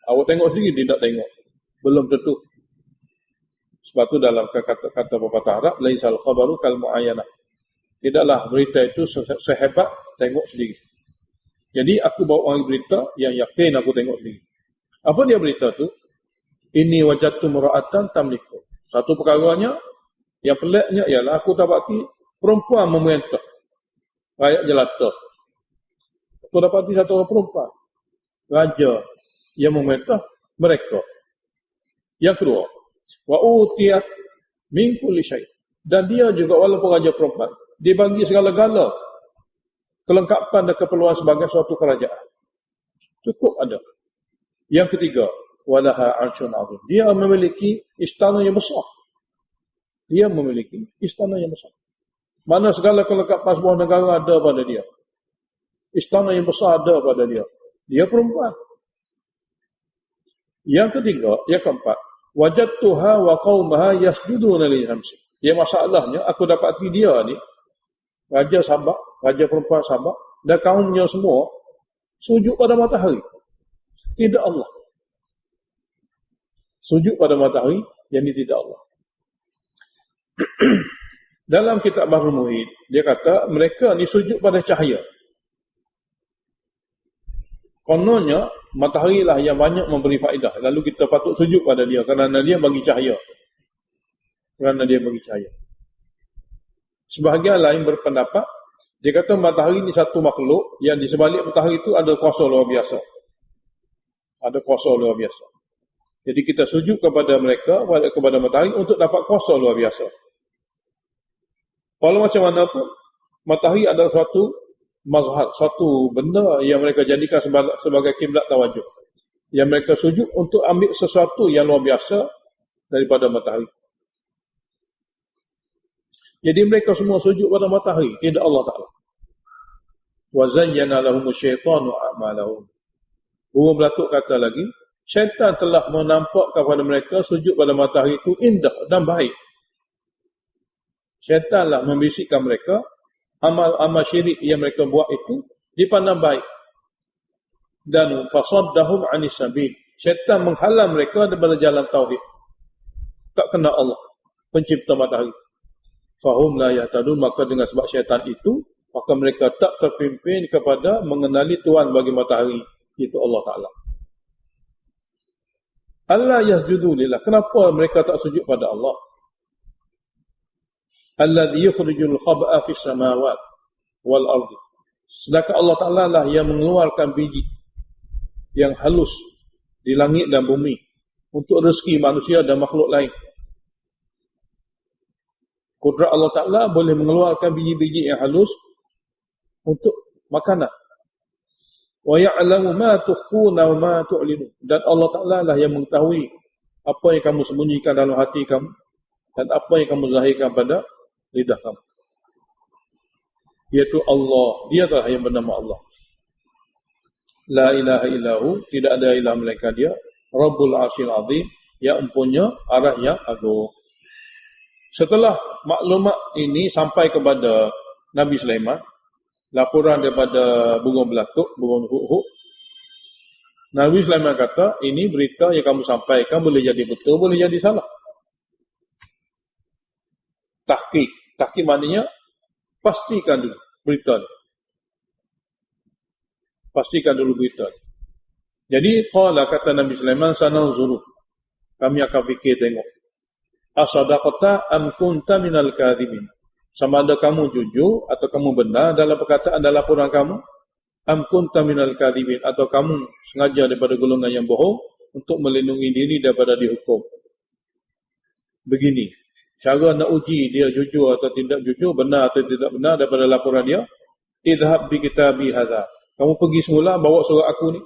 Awak tengok sendiri, tidak tengok. Belum tentu. Sebab tu dalam kata pepatah Arab, laisal khabaru kal mu'ayyana. Tidaklah berita itu sehebat tengok sendiri. Jadi aku bawa orang berita yang yakin aku tengok sendiri. Apa dia berita tu? Ini wajadtu mura'atan tamliku. Satu perkaranya, yang peliknya ialah aku dapati perempuan memerintah rakyat jelata. Aku dapati satu orang perempuan, raja yang memerintah mereka. Yang kedua, wa utiyat min kulli syai'. Dan dia juga walaupun raja perempuan, dibagi segala-gala kelengkapan dan keperluan sebagai suatu kerajaan. Cukup ada. Yang ketiga, walaha 'arsyun 'azim. Dia memiliki istana yang besar. Dia memiliki istana yang besar. Mana segala kelengkapan sebuah negara ada pada dia. Istana yang besar ada pada dia. Dia perempuan. Yang ketiga, yang keempat, wajadtuha wa qaumaha yasjuduna lisyamsi. Yang masalahnya aku dapati dia ni raja Sabak, raja perempuan Sabak dan kaumnya semua sujud pada matahari. Tidak Allah. Sujud pada matahari, yang ini tidak Allah. Dalam kitab Bahrul Muhit, dia kata mereka ni sujud pada cahaya. Kononnya matahari lah yang banyak memberi faedah. Lalu kita patut sujud pada dia kerana dia bagi cahaya. Kerana dia bagi cahaya. Sebahagian lain berpendapat, dia kata matahari ni satu makhluk yang di sebalik matahari itu ada kuasa luar biasa. Ada kuasa luar biasa. Jadi kita sujud kepada mereka, kepada matahari untuk dapat kuasa luar biasa. Walau macam mana pun, matahari adalah suatu mazhar, satu benda yang mereka jadikan sebagai kiblat tawajuh. Yang mereka sujud untuk ambil sesuatu yang luar biasa daripada matahari. Jadi mereka semua sujud pada matahari, tidak Allah Ta'ala. وَزَيَّنَ لَهُمُ الشَّيْطَانُ أَعْمَالَهُمْ. Burung belatuk kata lagi, syaitan telah menampak kepada mereka sujud pada matahari itu indah dan baik. Syaitanlah membisikkan mereka, amal-amal syirik yang mereka buat itu dipandang baik. Dan fasaddahum 'anis sabil. Syaitan menghalang mereka daripada jalan tauhid. Tak kena Allah, pencipta matahari. Fahum la yahtadun, maka dengan sebab syaitan itu, maka mereka tak terpimpin kepada mengenali Tuhan bagi matahari, itu Allah Ta'ala. Allah yasjudu lillah. Kenapa mereka tak sujud pada Allah? Alladhi yukhrijul khaba'a fis samawat wal ardi. Sedangkan Allah Ta'ala lah yang mengeluarkan biji yang halus di langit dan bumi untuk rezeki manusia dan makhluk lain. Kudrat Allah Ta'ala boleh mengeluarkan biji-biji yang halus untuk makanan. Wa ya'lamu ma tukhfuna wa ma tu'linun. Dan Allah Ta'ala lah yang mengetahui apa yang kamu sembunyikan dalam hati kamu dan apa yang kamu zahirkan pada lidah kamu. Iaitu Allah, dia lah yang bernama Allah. La ilaha illahu, tidak ada ilah melainkan dia. Rabbul Arsyil Azim, yang mempunyai arah yang agung. Setelah maklumat ini sampai kepada Nabi Sulaiman, laporan daripada burung belatuk, burung huk-huk, Nabi Sulaiman kata, ini berita yang kamu sampaikan boleh jadi betul, boleh jadi salah. Tahqiq maknanya pastikan dulu berita ni. Pastikan dulu berita ni. Jadi qala, kata Nabi Sulaiman, sananzuru, kami akan fikir tengok, asadaqata am kunta minal kadhibin, sama ada kamu jujur atau kamu benar dalam perkataan dan laporan kamu. am kunta minal kadhibin, atau kamu sengaja daripada golongan yang bohong untuk melindungi diri daripada dihukum. Begini cara nak uji dia jujur atau tidak jujur, benar atau tidak benar daripada laporan dia. Idhab bi kitabi hadza, kamu pergi semula bawa surat aku ni.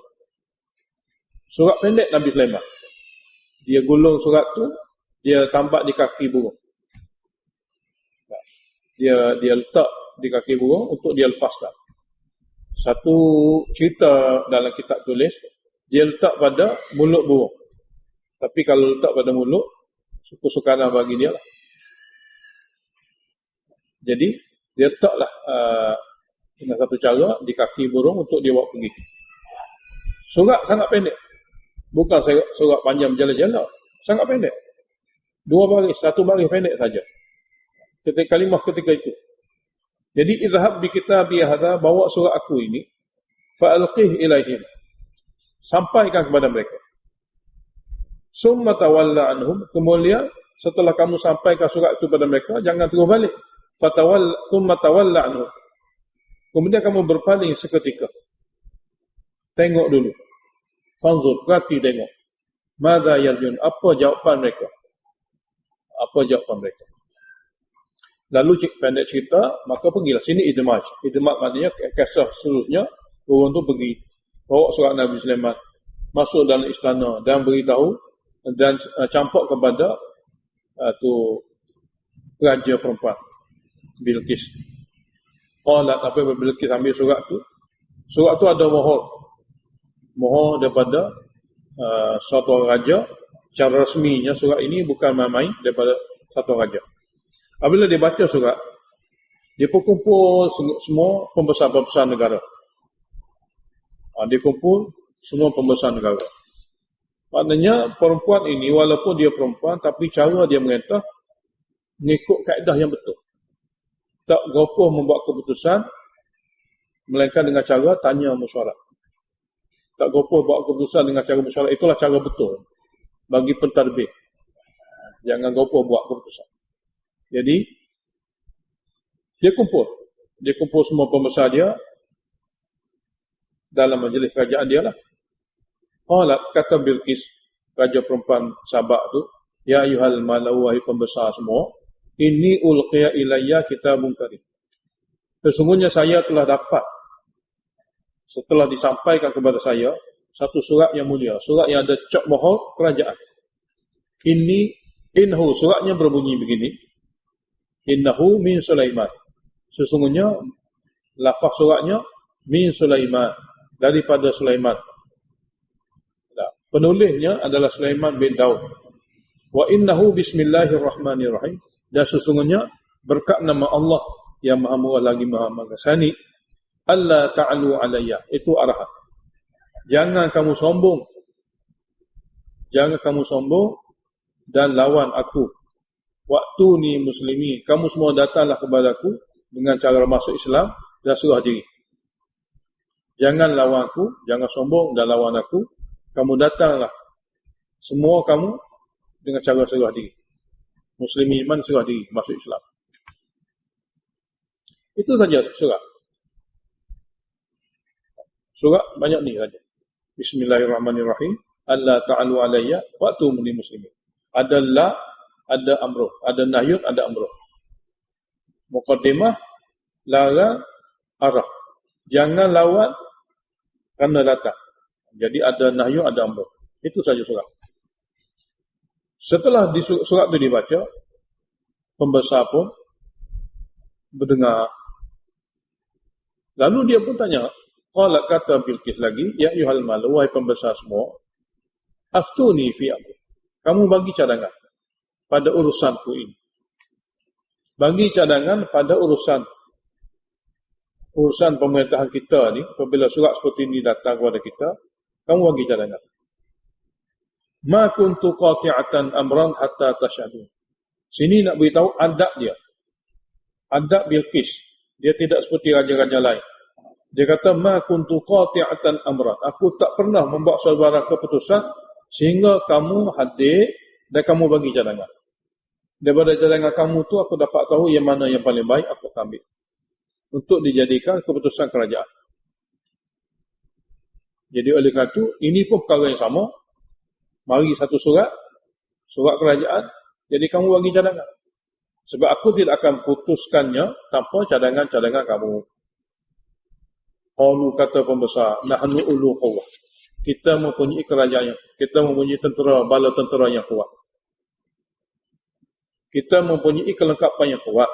Surat pendek Nabi Sulaiman, dia gulung surat tu, dia tampak di kaki burung. Dia letak di kaki burung untuk dia lepaskan. Satu cerita dalam kitab tulis, dia letak pada mulut burung. Tapi kalau letak pada mulut, suka-sukalah bagi dia lah. Jadi dia letaklah dengan satu cara di kaki burung untuk dia bawa pergi. Surat sangat pendek, bukan surat panjang jala-jala, sangat pendek. 2 baris, 1 baris pendek saja. Ketika kalimah ketika itu. Jadi idhab bi kitabi hadza, bawa surat aku ini, fa'alqih ilaihim, sampaikan kepada mereka. Summa tawalla anhum, kemudian setelah kamu sampaikan surat itu kepada mereka, jangan terus balik. Summa tawalla anhum, kemudian kamu berpaling seketika. Tengok dulu. Fanzur, perhati tengok. Madza yarjun, apa jawapan mereka? Apa jawapan mereka? Lalu pendek cerita, maka pergilah. Sini idmaj. Idmaj maknanya kisah seterusnya, orang tu pergi, bawa surat Nabi Sulaiman, masuk dalam istana dan beritahu dan campak kepada tu raja perempuan Bilqis. Qalat, apa Bilqis ambil surat tu? Surat tu ada mohon daripada satu raja. Secara rasminya surat ini bukan main-main daripada satu raja. Apabila dia baca surat, dia pun kumpul semua pembesar-pembesar negara. Dia kumpul semua pembesar negara. Maknanya perempuan ini, walaupun dia perempuan, tapi cara dia merintah mengikut kaedah yang betul. Tak gopoh membuat keputusan, melainkan dengan cara tanya mesyuarat. Tak gopoh buat keputusan dengan cara mesyuarat. Itulah cara betul bagi pentadbir. Jangan gopoh buat keputusan. Jadi dia kumpul semua pembesar dia dalam majlis kerajaan dia lah. Qalat, kata Bilqis, raja perempuan Sabak tu, ya ayyuhal malau, wahai pembesar semua, inni ulqiya ilayya kitabun karim. Sesungguhnya saya telah dapat, setelah disampaikan kepada saya, satu surat yang mulia, surat yang ada cap mohon kerajaan. Innahu, suratnya berbunyi begini, innahu min Sulaiman, sesungguhnya lafaz suratnya min Sulaiman, daripada Sulaiman. Penulisnya adalah Sulaiman bin Daud. Wa innahu bismillahirrahmanirrahim, dan sesungguhnya berkat nama Allah yang Maha Murah lagi Maha Mengasani. Alla ta'alu alayya, itu arahan. Jangan kamu sombong. Jangan kamu sombong dan lawan aku. Waktu ni muslimi, kamu semua datanglah kepadaku dengan cara masuk Islam dan serah diri. Jangan lawan aku, jangan sombong dan lawan aku. Kamu datanglah semua kamu dengan cara serah diri. Muslimi iman serah diri, masuk Islam. Itu saja surat. Surat banyak ni saja. Bismillahirrahmanirrahim. Alla ta'alu alayya wa'tumuni muslimin. Ada la, ada amruh, ada nahyun, ada amruh. Muqaddimah, larang, arah. Jangan lawan kerana datang. Jadi ada nahyun, ada amruh. Itu saja surat. Setelah surat itu dibaca, pembesar pun mendengar. Lalu dia pun tanya, qala, kata Bilqis lagi, ya ayyuhal malu, wahai pembesar semua, aftuni fi amri, kamu bagi cadangan pada urusanku ini. Bagi cadangan pada urusan pemerintahan kita ni. Apabila surat seperti ini datang kepada kita, kamu bagi cadangan. Ma kuntu qati'atan amran hatta tashhadun. Sini nak beritahu adab dia. Adab Bilqis. Dia tidak seperti raja-raja lain. Dia kata, ma kuntu qati'atan amran. Aku tak pernah membuat sebarang keputusan sehingga kamu hadir dan kamu bagi cadangan. Daripada cadangan kamu tu aku dapat tahu yang mana yang paling baik, aku ambil untuk dijadikan keputusan kerajaan. Jadi oleh kerana itu, ini pun perkara yang sama. Mari satu surat kerajaan, jadi kamu bagi cadangan. Sebab aku tidak akan putuskannya tanpa cadangan-cadangan kamu. Qalu, kata pembesar, nahnu ulu quwwah. Kita mempunyai kerajaan, kita mempunyai tentera, bala tentera yang kuat. Kita mempunyai kelengkapan yang kuat.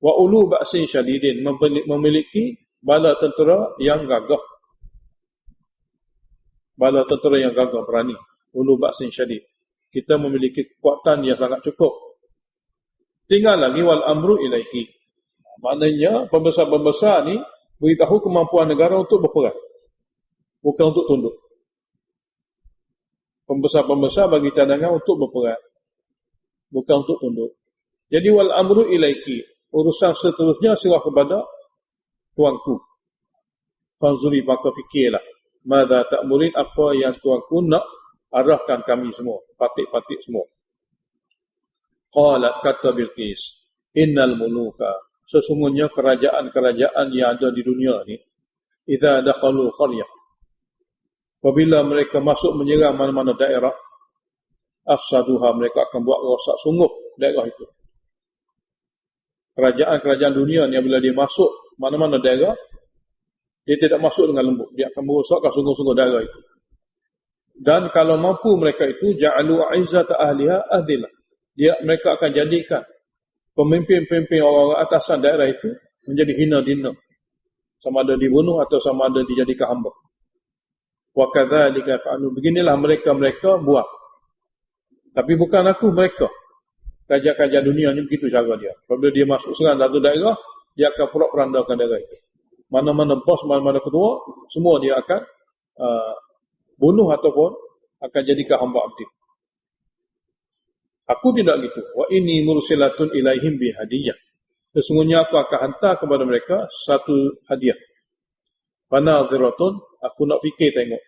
Wa ulu ba'sin syadidin, memiliki bala tentera yang gagah. Bala tentera yang gagah berani. Ulu ba'sin syadid. Kita memiliki kekuatan yang sangat cukup. Tinggal lagi wal amru ilaiki. Maknanya pembesar-pembesar ni beritahu kemampuan negara untuk berperang, bukan untuk tunduk. Pembesar-pembesar bagi cadangan untuk berperang, bukan untuk tunduk. Jadi wal amru ilaiki, urusan seterusnya serah kepada tuanku. Fanzuri, maka fikirlah, madza ta'murin, apa yang tuanku nak arahkan kami semua, patik-patik semua. Qalat, kata Bilqis, innal muluka, sesungguhnya kerajaan-kerajaan yang ada di dunia ni, idza dakhalu qaryah, apabila mereka masuk menyerang mana-mana daerah, afsaduha, mereka akan buat rosak sungguh daerah itu. Kerajaan-kerajaan dunia ni bila dia masuk mana-mana daerah, dia tidak masuk dengan lembut, dia akan merosakkan sungguh-sungguh daerah itu. Dan kalau mampu mereka itu, ja'alu izzata ahliha adillah, mereka akan jadikan pemimpin-pemimpin orang-orang atasan daerah itu menjadi hina-dina, sama ada dibunuh atau sama ada dijadikan hamba. Wa kadzalika fa'alu, beginilah mereka buat. Tapi bukan aku, mereka. Kerajaan-kerajaan dunia ni begitu cara dia. Apabila dia masuk serang satu daerah, dia akan porak-porandakan daerah itu. Mana-mana bos, mana-mana ketua, semua dia akan bunuh ataupun akan jadikan hamba abdi. Aku tidak gitu. Wa inni mursilatun ilaihim bi hadiyah. Sesungguhnya aku akan hantar kepada mereka satu hadiah. Fanadhiratun, aku nak fikir tengok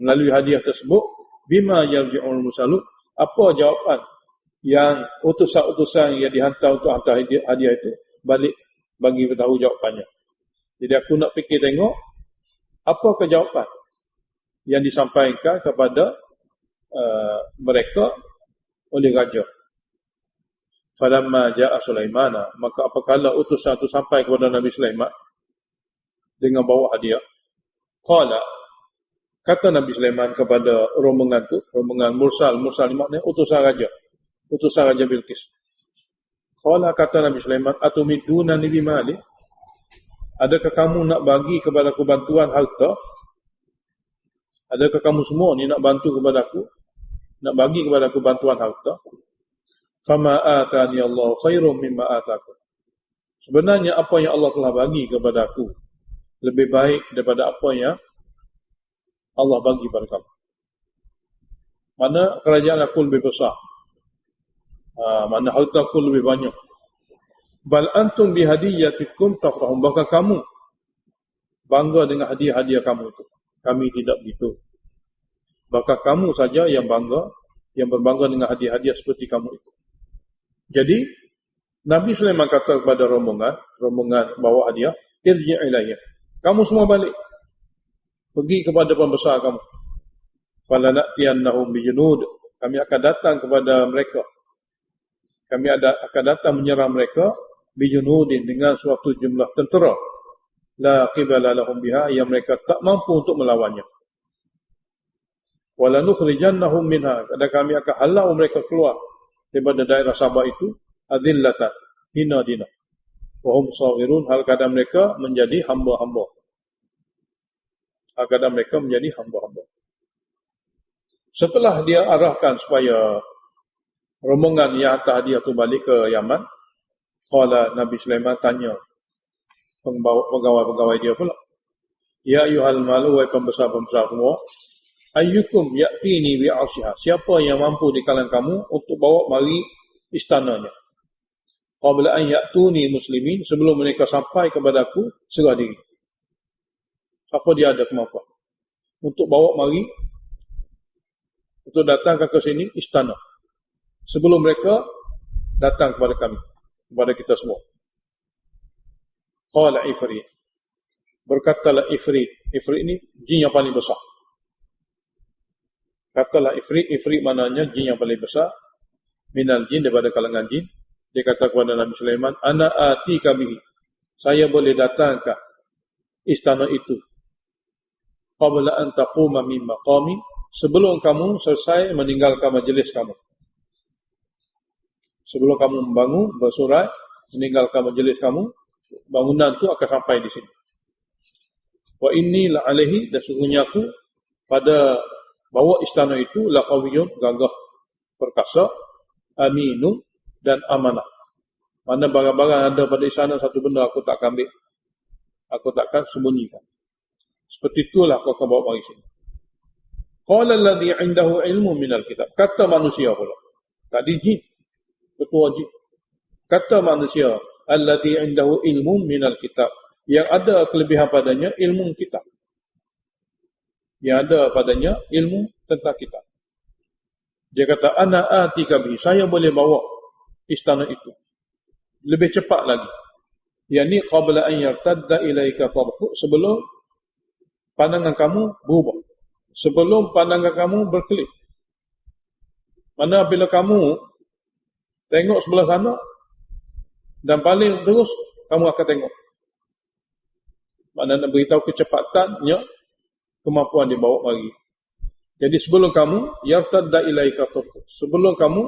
melalui hadiah tersebut, bima yarji'ul mursalun, apa jawapan yang utusan-utusan yang dihantar untuk hantar hadiah itu balik bagi beritahu jawapannya. Jadi aku nak fikir tengok apa jawapan yang disampaikan kepada mereka oleh raja. Falamma ja'a Sulaimana, maka apabila utusan itu sampai kepada Nabi Sulaiman dengan bawa hadiah, qala, kata Nabi Sulaiman kepada rombongan itu, rombongan mursal ni maknanya utusan Raja Bilqis. Qala, kata Nabi Sulaiman, atumidunani bimali, adakah kamu nak bagi kepada aku bantuan harta? Adakah kamu semua ni nak bantu kepada aku, nak bagi kepada aku bantuan harta? Fama atani Allah khairum mimma atakum. Sebenarnya apa yang Allah telah bagi kepada aku lebih baik daripada apa yang Allah bagi pada kamu. Mana kerajaan aku lebih besar, mana harta aku lebih banyak. Bal antum bihadiyatikum tafrahun, bahkan kamu bangga dengan hadiah-hadiah kamu itu. Kami tidak begitu. Bahkan kamu saja yang berbangga dengan hadiah-hadiah seperti kamu itu. Jadi Nabi Sulaiman kata kepada rombongan bawa hadiah, irji' ilayya, kamu semua balik, pergi kepada pembesar kamu. Falanatiyannahum bijunud, kami akan datang kepada mereka, kami akan datang menyerang mereka, bijunudin, dengan suatu jumlah tentera, la qibala lahum biha, yang mereka tak mampu untuk melawannya. Walanukhrijannahum minha, dan kami akan halau mereka keluar daripada daerah Sabah itu, adillatan, hina dina, wa hum saghirun, hal kadang mereka menjadi hamba-hamba. Setelah dia arahkan supaya rombongan yang hantar hadiah itu balik ke Yaman, qala, Nabi Sulaiman tanya pegawai-pegawai dia pula, ya ayyuhal malu, wahai pembesar-pembesar semua, ayyukum ya'tini bi'arsyiha, siapa yang mampu di kalangan kamu untuk bawa mari istananya, qabla an ya'tuni muslimin, sebelum mereka sampai kepada aku serah diri. Siapa dia ada kemampuan untuk bawa mari, untuk datangkan ke sini istana sebelum mereka datang kepada kami, kepada kita semua. Qala Ifrit, berkatalah Ifrit ini jin yang paling besar, Katalah ifrit maknanya jin yang paling besar, minal jin, daripada kalangan jin. Dia kata kepada Nabi Sulaiman, ana atika bihi, saya boleh datangkan istana itu, qabla an taquma min maqami, sebelum kamu selesai meninggalkan majlis kamu. Sebelum kamu membangun, bersurat, meninggalkan majlis kamu, bangunan itu akan sampai di sini. Wa inni la alaihi, dan sesungguhnya aku pada bawa istana itu laqawiyun, gagah perkasa, aminu, dan amanah. Mana barang-barang ada pada istana, satu benda aku tak ambil, aku takkan sembunyikan. Seperti itulah kau akan bawa mari sini. Qala alladhi 'indahu ilmu minal kitab, kata manusia pula. Tadi jin, ketua jin. Kata manusia, alladhi 'indahu ilmu minal kitab, yang ada kelebihan padanya ilmu kitab. Yang ada padanya ilmu tentang kitab. Dia kata, ana atika bihi, saya boleh bawa istana itu lebih cepat lagi. Yani qabla an yartadda ilaika tarfu, sebelum pandangan kamu berubah, sebelum pandangan kamu berkelip. Mana bila kamu tengok sebelah sana dan paling terus, kamu akan tengok. Mana nak beritahu kecepatannya, kemampuan dibawa lagi. Jadi sebelum kamu yartadda ilaika tarfu, sebelum kamu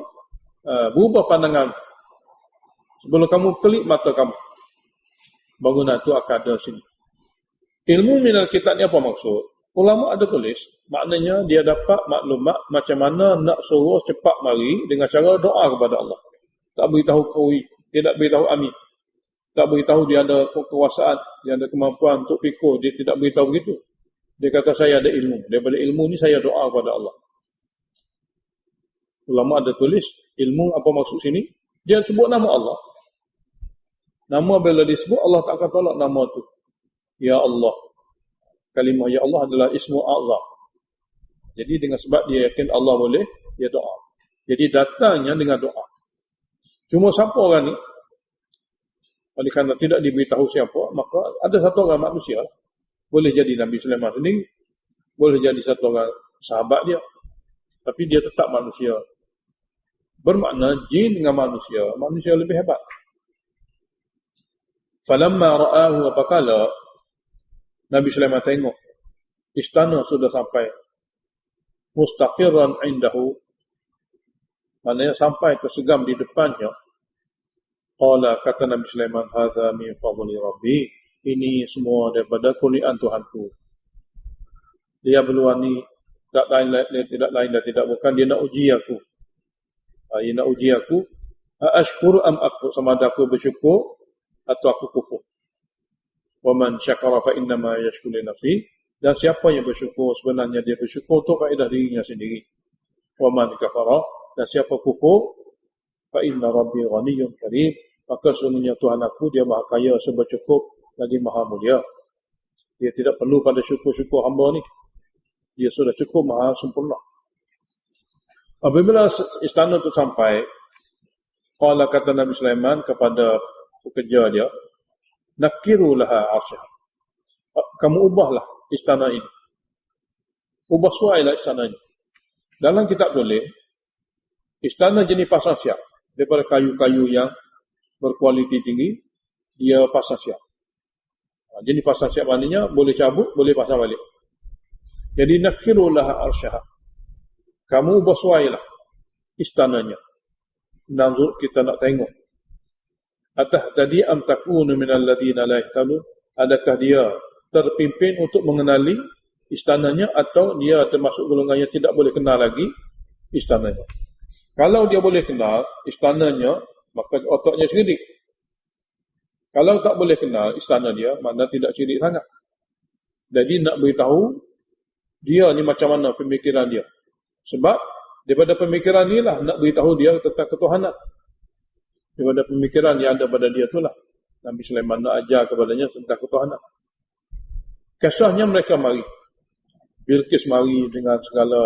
berubah pandangan, sebelum kamu kelip mata kamu, bangunan itu akan ada sini. Ilmu minal kitab ni apa maksud? Ulama ada tulis, maknanya dia dapat maklumat macam mana nak suruh cepat mari dengan cara doa kepada Allah. Tak beritahu kawi, tidak beritahu amin. Tak beritahu dia ada kekuasaan, dia ada kemampuan untuk fikir, dia tidak beritahu begitu. Dia kata saya ada ilmu. Daripada ilmu ni saya doa kepada Allah. Ulama ada tulis ilmu apa maksud sini? Dia sebut nama Allah. Nama bila disebut, Allah tak akan tolak nama tu. Ya Allah. Kalimah Ya Allah adalah ismu Allah. Jadi dengan sebab dia yakin Allah boleh, dia doa. Jadi datangnya dengan doa. Cuma siapa orang ni? Oleh kerana tidak diberitahu siapa, maka ada satu orang manusia, boleh jadi Nabi Sulaiman sendiri, boleh jadi satu orang sahabat dia, tapi dia tetap manusia. Bermakna jin dengan manusia lebih hebat. Falamma ra'ahu, apakala Nabi Sulaiman tengok istana sudah sampai mustaqirran indahu, maknanya sampai tersegam di depannya. Qala, kata Nabi Sulaiman, hadza min fadli rabbi, ini semua daripada kurniaan Tuhanku. Dia berluani tidak lain dan tidak bukan, dia nak uji aku. Dia nak uji aku, ashkuru am akfur, sama ada aku bersyukur atau aku kufur. Wa man syakara fa innama yashkuru li nafsihi, dan siapa yang bersyukur sebenarnya dia bersyukur untuk faedah dirinya sendiri. Wa man kafara, dan siapa kufur, fa inna rabbi ghaniyyun karim, maka sesungguhnya Tuhan aku dia maha kaya, serba cukup, lagi maha mulia. Dia tidak perlu pada syukur-syukur hamba ni. Dia sudah cukup, maha sempurna. Apabila istana itu sampai, qala, kata Nabi Sulaiman kepada pekerja dia, nakiru laha arsyah, kamu ubahlah istana ini, ubah suailah istana ini. Dalam kitab tulis, istana jenis pasang siap, daripada kayu-kayu yang berkualiti tinggi, dia pasang siap. Jenis pasang siap maknanya boleh cabut, boleh pasang balik. Jadi nakiru laha arsyah, kamu ubah suailah istananya. Nanzur, kita nak tengok, atahtadi am takunu minal ladina la yahtadun, adakah dia terpimpin untuk mengenali istananya, atau dia termasuk golongan yang tidak boleh kenal lagi istananya. Kalau dia boleh kenal istananya, maka otaknya cerdik. Kalau tak boleh kenal istana dia, makna tidak cerdik sangat. Jadi nak beritahu dia ni macam mana pemikiran dia. Sebab daripada pemikiran ni lah nak beritahu dia tentang ketuhanan. Daripada pemikiran yang ada pada dia itulah Nabi Sulaiman nak ajar kepadanya tentang ketuhanan. Kisahnya mereka mari. Bilqis mari dengan segala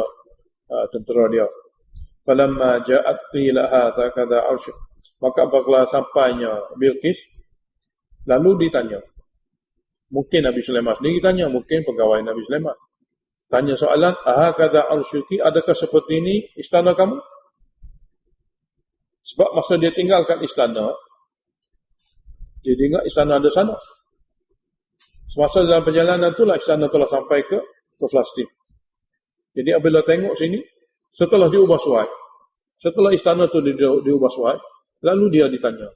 tentera dia. Falamma ja'at qila hadza kadza arsyuh, maka apabila sampainya Bilqis, lalu ditanya. Mungkin Nabi Sulaiman sendiri tanya, mungkin pegawai Nabi Sulaiman. Tanya soalan, ahakadha arsyuki, adakah seperti ini istana kamu? Sebab masa dia tinggalkan istana, dia ingat istana ada sana. Semasa dalam perjalanan itulah istana telah sampai ke Palestin. Jadi apabila tengok sini, setelah diubah suai, setelah istana itu diubah suai, lalu dia ditanya.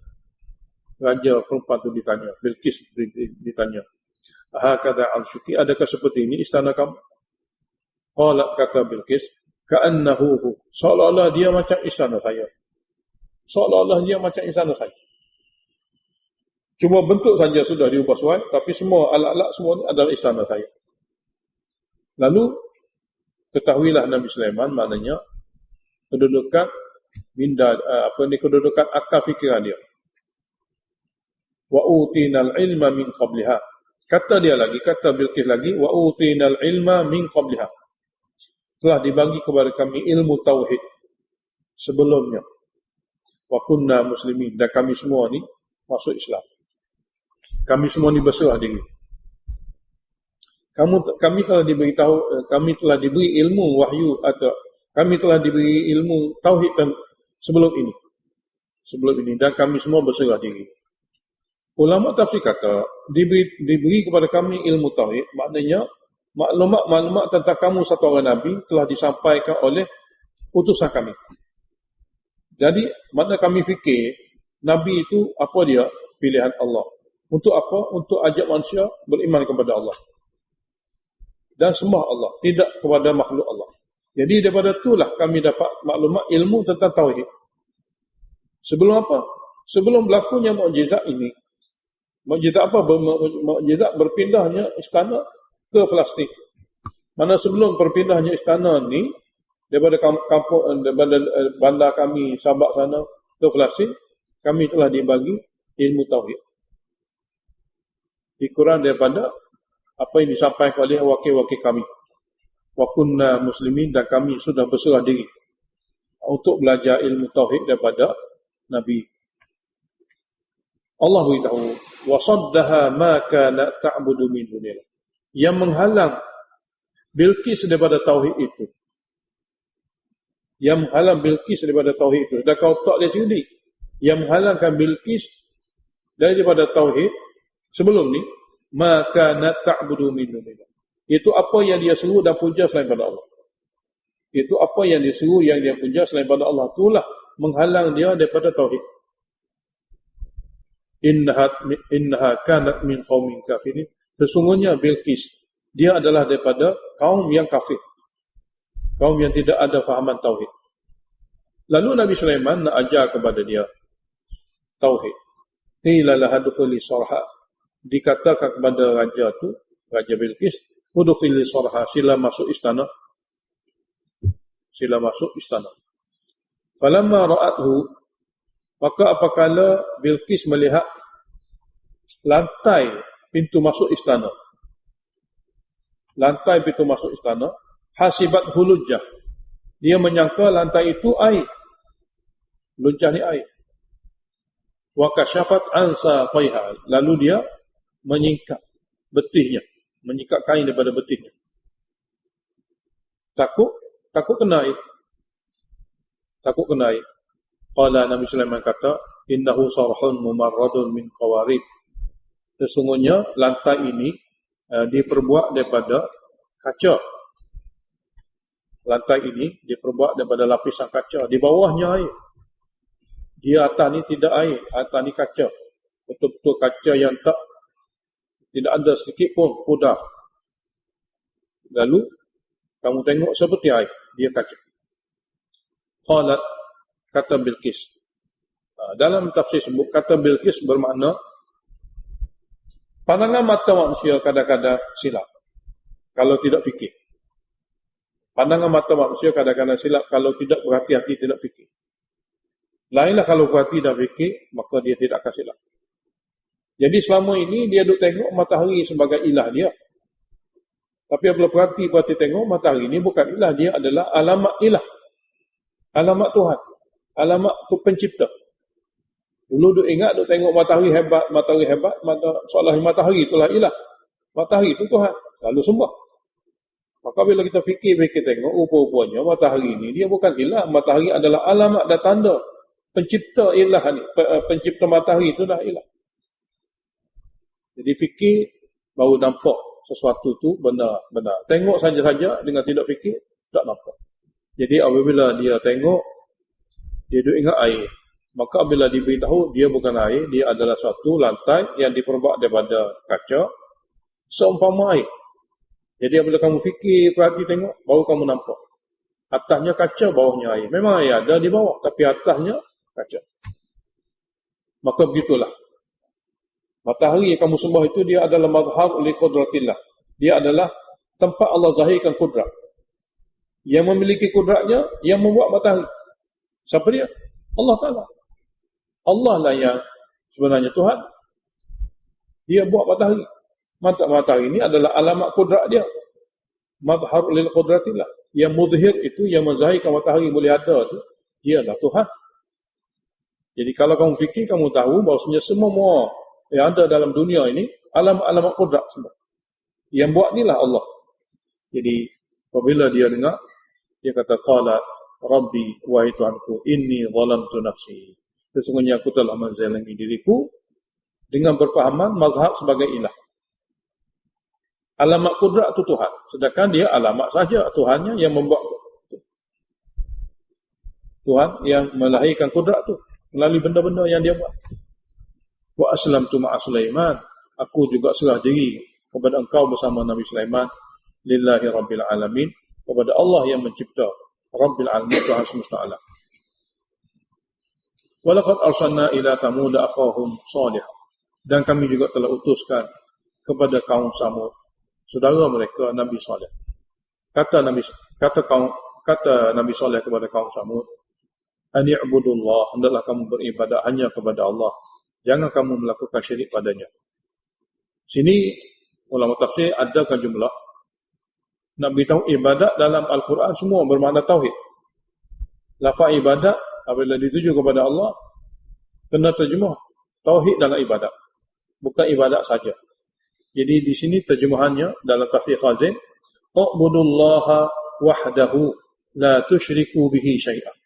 Raja perempuan itu ditanya, Bilqis ditanya, ahakadha arsyuki, adakah seperti ini istana kamu? Qalat, kata Bilqis, ka'annahu, seolah-olah dia macam istana saya. Seolah-olah dia macam istana saya. Cuma bentuk saja sudah diubah suai, tapi semua alat-alat semua ini adalah istana saya. Lalu ketahuilah Nabi Sulaiman, maknanya kedudukan kedudukan akal fikiran dia. Wa utinal ilma min qabliha. Kata Bilqis lagi, wa utinal ilma min qabliha. Telah dibagi kepada kami ilmu tauhid sebelumnya. Wa kunna muslimin, dan kami semua ni masuk Islam. Kami semua ni berserah diri. Kami telah telah diberi ilmu wahyu, atau kami telah diberi ilmu tauhid sebelum ini, dan kami semua berserah diri. Ulama tafsir kata diberi kepada kami ilmu tauhid, maknanya maklumat tentang kamu satu orang Nabi telah disampaikan oleh utusan kami. Jadi makna kami fikir Nabi itu apa dia? Pilihan Allah. Untuk apa? Untuk ajak manusia beriman kepada Allah dan sembah Allah, tidak kepada makhluk Allah. Jadi daripada itulah kami dapat maklumat ilmu tentang tauhid. Sebelum apa? Sebelum berlakunya mukjizat ini. Mukjizat apa? Mukjizat berpindahnya istana ke Palestin. Mana sebelum berpindahnya istana ni daripada kampung, daripada bandar kami Sabak sana ke Palestin, kami telah dibagi ilmu tauhid. Dikurang daripada apa yang disampaikan oleh wakil-wakil kami. Wa kunna muslimin, dan kami sudah berserah diri untuk belajar ilmu tauhid daripada Nabi. Allah beritahu, wa saddaha ma kana ta'budu min dunillah. Yang menghalang Bilqis daripada tauhid itu. Yang menghalang Bilqis daripada tauhid itu. Sedangkan otak dia cerdik. Yang menghalangkan Bilqis daripada tauhid sebelum ni, maka ta'budu min dunillah. Itu apa yang dia seru dan puja selain pada Allah. Itu apa yang dia seru, yang dia puja selain pada Allah. Itulah menghalang dia daripada tauhid. Innaha kanat min qaumin kafirin. Sesungguhnya Bilqis, dia adalah daripada kaum yang kafir. Kaum yang tidak ada fahaman tauhid. Lalu Nabi Sulaiman nak ajar kepada dia tauhid. Qila laha dukhuli sarha. Dikatakan kepada raja tu, Raja Bilqis, udkhili sarha, sila masuk istana. Sila masuk istana. Falamma ra'athu, maka apabila Bilqis melihat lantai pintu masuk istana. Lantai pintu masuk istana, hasibat hulujah. Dia menyangka lantai itu air. Lujah ni air. Wa kasyafat ansa qaiha. Lalu dia menyingkap betihnya, menyingkap kain daripada betihnya. Takut kena air. Takut kena air. Qala, Nabi Sulaiman kata, innahu sarhun mumarradun min qawarib. Sesungguhnya lantai ini diperbuat daripada kaca. Lantai ini diperbuat daripada lapisan kaca. Di bawahnya air. Di atas ni tidak air, atas ni kaca. Betul-betul kaca yang tidak ada sedikit pun pudar. Lalu kamu tengok seperti air, dia kaca. Qalat, kata Bilqis. Dalam tafsir sebut kata Bilqis bermakna pandangan mata manusia kadang-kadang silap kalau tidak fikir. Pandangan mata manusia kadang-kadang silap kalau tidak berhati-hati, tidak fikir. Lainlah kalau berhati dan fikir, maka dia tidak akan silap. Jadi selama ini dia duk tengok matahari sebagai ilah dia. Tapi apabila perhati tengok matahari ini bukan ilah, dia adalah alamat ilah. Alamat Tuhan. Alamat tu pencipta. Dulu duk ingat, duk tengok matahari hebat, seolah matahari itulah ilah. Matahari itu Tuhan. Lalu sembah. Maka bila kita fikir tengok, rupa-rupanya matahari ni, dia bukan ilah. Matahari adalah alamat dan tanda. Pencipta ilah ni, pencipta matahari itu dah ilah. Jadi fikir, baru nampak sesuatu tu benar-benar. Tengok saja-saja dengan tidak fikir, tak nampak. Jadi apabila dia tengok, dia duduk ingat air. Maka bila diberitahu, dia bukan air, dia adalah satu lantai yang diperbuat daripada kaca, seumpama air. Jadi apabila kamu fikir, perhati tengok, baru kamu nampak. Atasnya kaca, bawahnya air. Memang air ada di bawah, tapi atasnya kaca. Maka begitulah. Matahari yang kamu sembah itu, dia adalah mazhar li qudratillah. Dia adalah tempat Allah zahirkan kudrat. Yang memiliki kudratnya, yang membuat matahari. Siapa dia? Allah Ta'ala. Allah lah yang sebenarnya Tuhan. Dia buat matahari. Matahari ini adalah alamat kudrat dia. Mazhar lil qudratillah. Yang mudhir itu, yang menzahirkan matahari boleh ada tu, dia adalah Tuhan. Jadi kalau kamu fikir, kamu tahu bahawasanya semua yang ada dalam dunia ini alamat-alamat kudrat semua. Yang buat inilah Allah. Jadi apabila dia dengar, dia kata qalat rabbi wahai Tuhanku inni zalamtu nafsi. Sesungguhnya aku telah menzalimi diriku, dengan berpahaman mazhab sebagai ilah. Alamat kudrat itu Tuhan, sedangkan dia alamat saja, Tuhannya yang membuat. Tuhan yang melahirkan kudrat itu melalui benda-benda yang dia buat. Wa aslamtu ma'a Sulaiman, aku juga serah diri kepada engkau bersama Nabi Sulaiman, lillahi rabbil alamin, kepada Allah yang mencipta, rabbil alamin, Tuhan semesta alam. Walaqad arsalna ila Thamud akhahum Salih, dan kami juga telah utuskan kepada kaum Samud saudara mereka Nabi Saleh. Kata Nabi Saleh kepada kaum Samud, ani'budullah, hendaklah kamu beribadah hanya kepada Allah, jangan kamu melakukan syirik padanya. Sini ulama tafsir adakan jumlah nak beritahu ibadat dalam Al-Quran semua bermakna tauhid. Lafaz ibadat apabila dituju kepada Allah, kena terjemah tauhid dalam ibadat, bukan ibadat saja. Jadi di sini terjemahannya dalam tafsir Khazin, u'budullaha wahdahu la tusyriku bihi syai'an.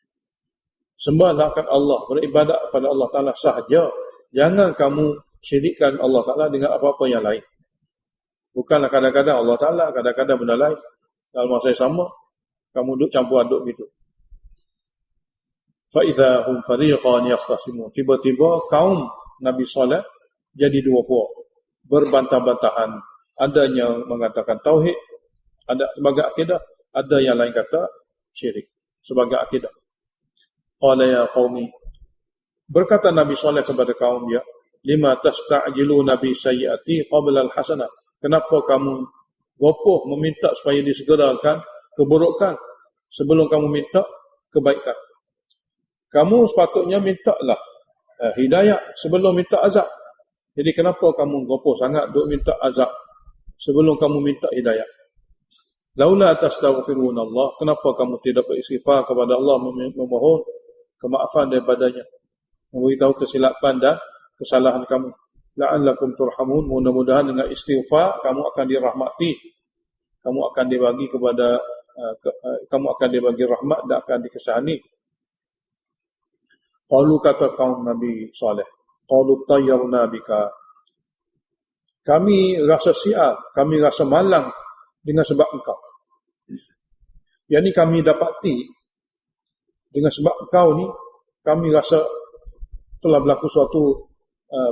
Sembahlah Allah, beribadat kepada Allah Ta'ala sahaja, jangan kamu syirikkan Allah Ta'ala dengan apa-apa yang lain. Bukanlah kadang-kadang Allah Ta'ala, kadang-kadang benda lain. Dalam masa yang sama, kamu duduk campur aduk gitu. فَإِذَا هُمْ فَرِيقًا يَخْتَصِمُونَ. Tiba-tiba kaum Nabi Saleh jadi dua puak, berbantah-bantahan. Ada yang mengatakan tauhid, ada sebagai akidah, ada yang lain kata syirik sebagai akidah. Qala ya qaumi, berkata Nabi Saleh kepada kaum dia, lima tasta'jiluna bi sayyi'ati qabla al-hasanah. Kenapa kamu gopoh meminta supaya disegerakan keburukan sebelum kamu minta kebaikan? Kamu sepatutnya mintalah hidayah sebelum minta azab. Jadi kenapa kamu gopoh sangat duk minta azab sebelum kamu minta hidayah? Laula tastaghfiruna Allah, kenapa kamu tidak beristighfar kepada Allah, memohon kemaafan daripadanya, memberitahu kesilapan dan kesalahan kamu. La'allakum turhamun, mudah-mudahan dengan istighfar kamu akan dirahmati, kamu akan dibagi kepada kamu akan dibagi rahmat dan akan dikasihani. Qalu, kata kaum Nabi Saleh, qalu tayyarna bika, kami rasa sial, kami rasa malang dengan sebab engkau. Yang ni kami dapati dengan sebab engkau ni, kami rasa telah berlaku suatu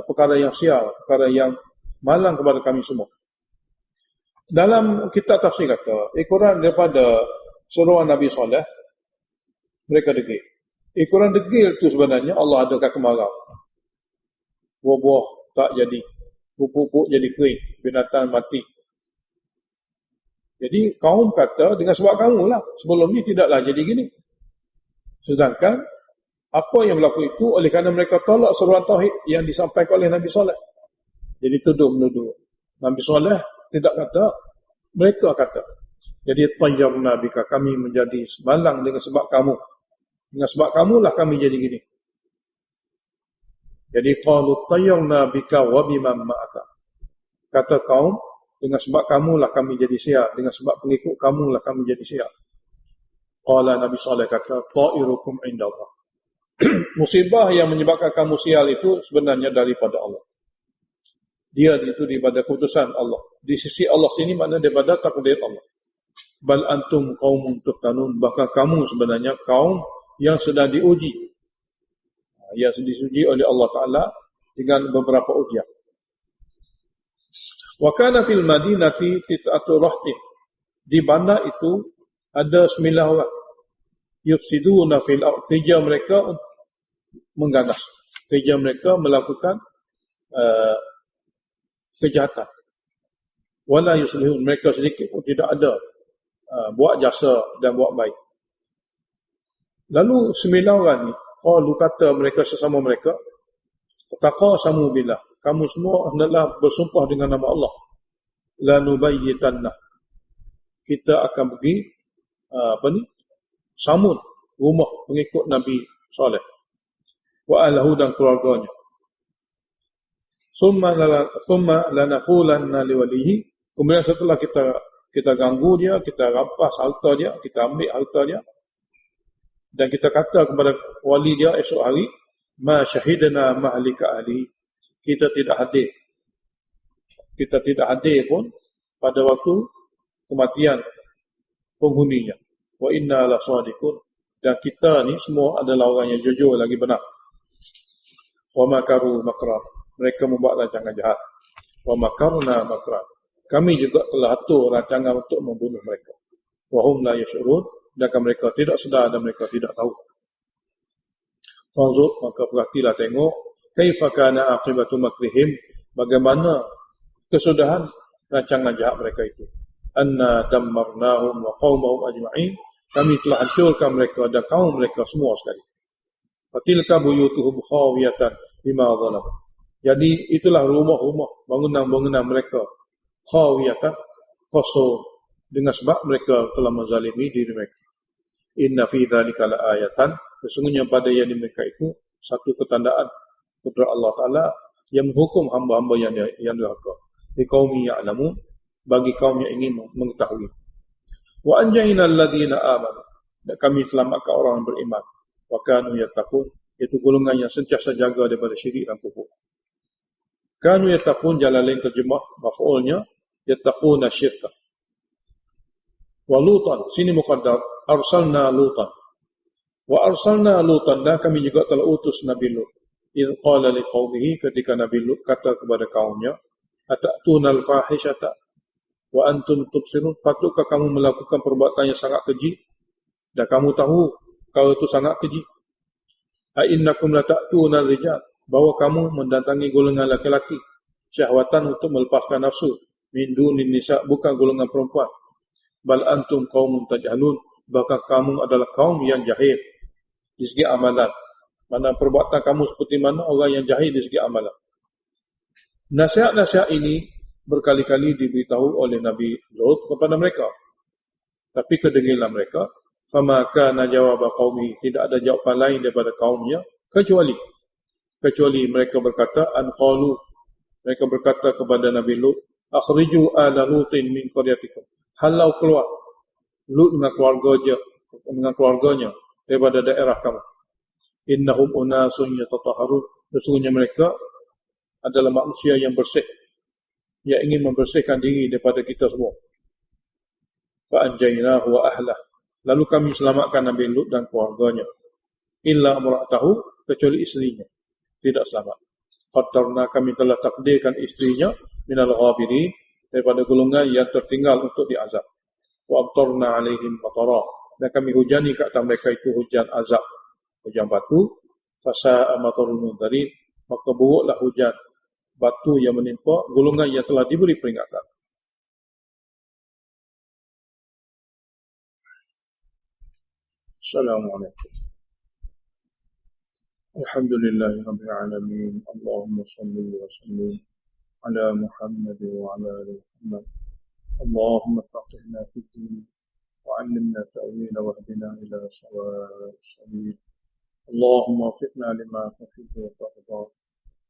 perkara yang sial, perkara yang malang kepada kami semua. Dalam kitab tafsir kata, ikuran daripada seruan Nabi Saleh, mereka degil. Ikuran degil itu sebenarnya Allah adakan kemarau. Buah-buah tak jadi, pupuk-pupuk jadi kering, binatang mati. Jadi kaum kata dengan sebab kamu lah, sebelum ni tidaklah jadi gini. Sedangkan apa yang berlaku itu oleh kerana mereka tolak seruan tauhid yang disampaikan oleh Nabi Saleh. Jadi tuduh-menuduh. Nabi Saleh tidak kata, mereka kata. Jadi tayyarna bika, kami menjadi malang dengan sebab kamu. Dengan sebab kamulah kami jadi gini. Jadi qalu tayyarna bika wa biman ma'aka. Kata kaum Dengan sebab kamulah kami jadi sial. Dengan sebab pengikut kamulah kami jadi sial. Qala Nabi Saleh kata, ta'irukum indallah. Musibah yang menyebabkan kamu sial itu sebenarnya daripada Allah. Dia itu daripada keputusan Allah. Di sisi Allah sini makna daripada takdir Allah. Bal antum qaumun tuftanun. Bahkan kamu sebenarnya kaum yang sedang diuji. Yang diuji oleh Allah Ta'ala dengan beberapa ujian. Wa kana fil madinati tis'atu rahtin. Di bandar itu ada 9 orang. Yufsiduna fil ardh. Kerja mereka mengganas. Kerja mereka melakukan kejahatan. Wala yuslihun. Mereka sedikit pun tidak ada buat jasa dan buat baik. Lalu 9 orang ni, qalu kata mereka sesama mereka, taqasamu billah. Kamu semua hendaklah bersumpah dengan nama Allah. La nubayyitanna. Kita akan pergi samun rumah pengikut Nabi Saleh. Wa ahlahu dan keluarganya. Summa lanaqulanna liwalihi. Kemudian setelah kita ganggu dia, kita rampas harta dia, kita ambil harta dia, dan kita kata kepada wali dia esok hari, ma syahidna mahlika ahli. Kita tidak hadir pun pada waktu kematian penghuninya. Wa inna la sadiqun. Dan kita ni semua adalah orang yang jujur lagi benar. Wa makaru makra. Mereka membuat rancangan jahat. Wa makarna makra. Kami juga telah atur rancangan untuk membunuh mereka. Wa hum la yash'urun. Dan mereka tidak sedar dan mereka tidak tahu. Fanzur, maka perhatilah tengok, kaifa kana aqibatu makrihim, bagaimana kesudahan rancangan jahat mereka itu. Anna dammarnahum wa qaumahum ajma'in. Kami telah hancurkan mereka dan kaum mereka semua sekali. Fatilka buyutuhum khawiyatan bima zalamu. Jadi itulah rumah-rumah, bangunan-bangunan mereka khawiyatan, kosong, dengan sebab mereka telah menzalimi diri mereka. Inna fi dzalika laayatan. Sesungguhnya pada yang mereka itu satu ketandaan kudrat Allah Ta'ala yang menghukum hamba-hamba yang durhaka. Liqaumi ya'lamun, bagi kaum yang ingin mengetahui. Wa anjayna alladhina amanu. Dan kami selamatkan orang yang beriman. Wa kanu yattaqun. Itu golongan yang sentiasa jaga daripada syirik dan kufur. Kanu yattaqun, Jalalain terjemah maf'ulnya yattaquna syirka. Wa lutan, sini muqaddar, arsalna lutan. Wa arsalna lutan, dan kami juga telah utus Nabi Lut. Idh qala liqaumihi, ketika Nabi Lut kata kepada kaumnya, ata'tunal fahishata wa antum tubsirun. Patutkah kamu melakukan perbuatan yang sangat keji dan kamu tahu kalau itu sangat keji? A innakum lata'tunal rijal, bahwa kamu mendatangi golongan laki-laki syahwatan untuk melepaskan nafsu, min dunin nisa, bukan golongan perempuan. Bal antum qaumun tajhalun, bahkan kamu adalah kaum yang jahil di segi amalan. Mana perbuatan kamu seperti mana orang yang jahil di segi amalan. Nasihat-nasihat ini berkali-kali diberitahu oleh Nabi Lut kepada mereka. Tapi kedengaran mereka, fama kana jawab qaumi, tidak ada jawapan lain daripada kaumnya kecuali mereka berkata, anqalu, mereka berkata kepada Nabi Lut, akhriju ala lutin min qaryatikum. Halau keluar Lut dengan keluarganya daripada daerah kamu. Innahum unasun yatatahharun. Sesungguhnya mereka adalah manusia yang bersih, yang ingin membersihkan diri daripada kita semua. Fa anjaynahu wa ahlah. Lalu kami selamatkan Nabi Lut dan keluarganya. Illa imra'atahu, kecuali isterinya tidak selamat. Qaddarna, kami telah takdirkan isterinya minal ghabirin, daripada golongan yang tertinggal untuk diazab. Wa amtarna alaihim matara, dan kami hujani ke atas mereka itu hujan azab, hujan batu. Fasa'a matarul mundarin, maka buruklah hujan batu yang menimpa golongan yang telah diberi peringatan. Assalamualaikum. Alhamdulillahi rabbil alamin. Allahumma salli wa sallim ala Muhammad wa ala ali Muhammad. اللهم فقهنا في الدين وعلمنا التأويل واهدنا إلى سواء السبيل. اللهم وفقنا لما تحب وترضى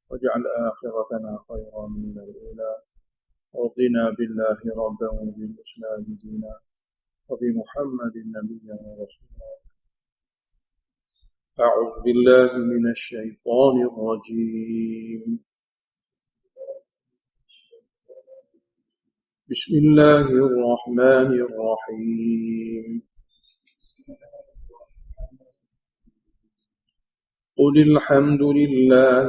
واجعل آخرتنا خيرا من الأولى رضينا بالله ربا وبالإسلام دينا وبمحمد نبيا ورسولا. أعوذ بالله من الشيطان الرجيم. بسم الله الرحمن الرحيم. قل الحمد لله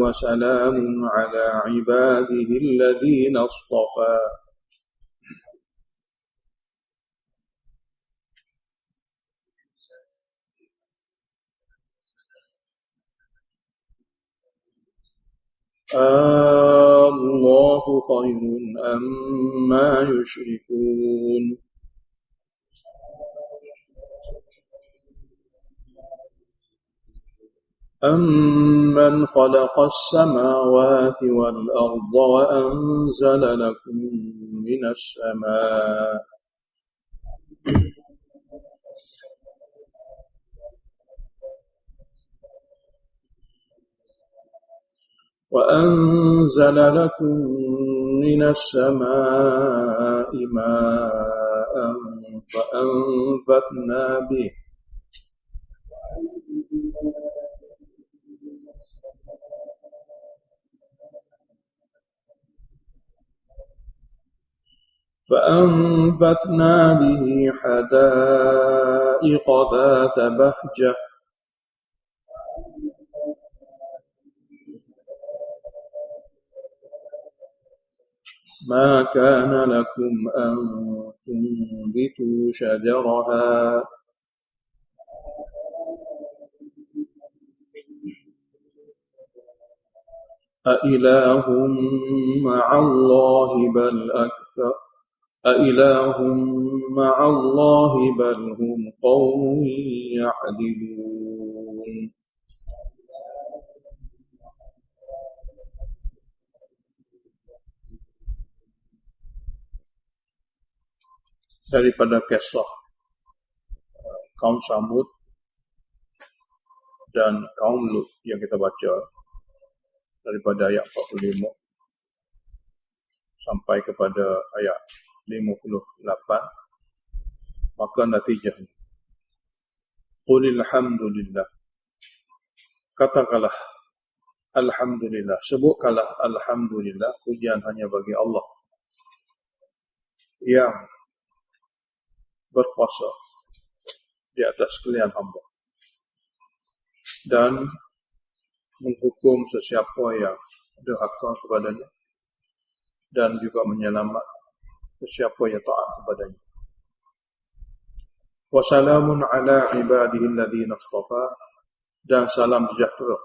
وسلام على عباده الذين اصطفى. الله خير أما يشركون. أَمَّنْ خَلَقَ السَّمَاوَاتِ وَالْأَرْضَ وَأَنزَلَ لَكُم مِّنَ السَّمَاءِ ماءً فأنبتنا به حدائق ذات بهجة. ما كان لكم أن تنبتوا شجرها أإله مع الله بل هم قوم يعدلون. Daripada kisah kaum Samud dan kaum Lut yang kita baca daripada ayat 45 sampai kepada ayat 58, maka natijahnya qulil hamdulillah, katakanlah alhamdulillah, sebutkanlah alhamdulillah, pujian hanya bagi Allah yang berkuasa di atas sekalian hamba dan menghukum sesiapa yang durhaka kepadanya dan juga menyelamat sesiapa yang taat kepadanya. Wassalamun ala ibadihi alladhina istafa, dan salam sejahtera,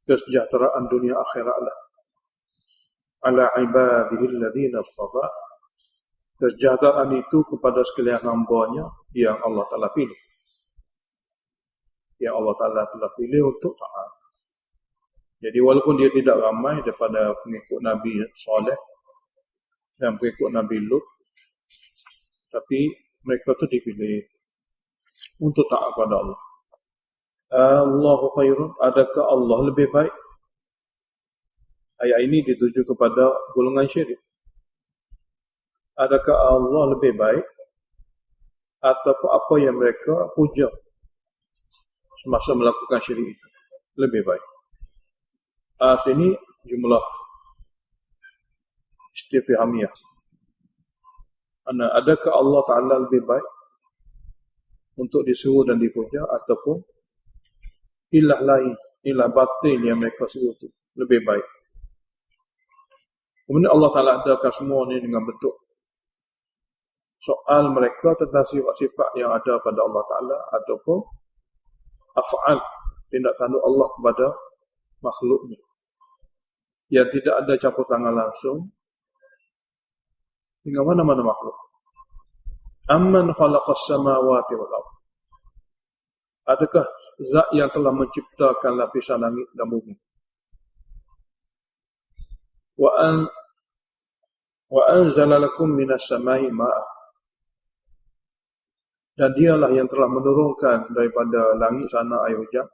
kesejahteraan dunia akhiratlah, ala ibadihi alladhina istafa, kesejahteraan itu kepada sekalian hamba-Nya yang Allah Ta'ala pilih, yang Allah Ta'ala telah pilih untuk taat. Jadi walaupun dia tidak ramai daripada pengikut Nabi Saleh dan pengikut Nabi Lut, tapi mereka itu dipilih untuk taat kepada Allah. Allahu khairun, adakah Allah lebih baik? Ayat ini dituju kepada golongan syirik. Adakah Allah lebih baik ataupun apa yang mereka puja semasa melakukan syirik itu lebih baik? Sini jumlah istifhamiyah. Adakah Allah Ta'ala lebih baik untuk disuruh dan dipuja ataupun ilah lain, ilah batil yang mereka suruh itu lebih baik? Kemudian Allah Ta'ala adakan semua ini dengan bentuk soal mereka tentang sifat-sifat yang ada pada Allah Ta'ala ataupun af'al, tindak tanduk Allah kepada makhluknya yang tidak ada campur tangan langsung dengan mana-mana makhluk. Amman khalaqas samawati wal ardh, adakah zat yang telah menciptakan lapisan langit dan bumi? Wa anzala lakum minas samai ma'a, dan dialah yang telah menurunkan daripada langit sana air hujan.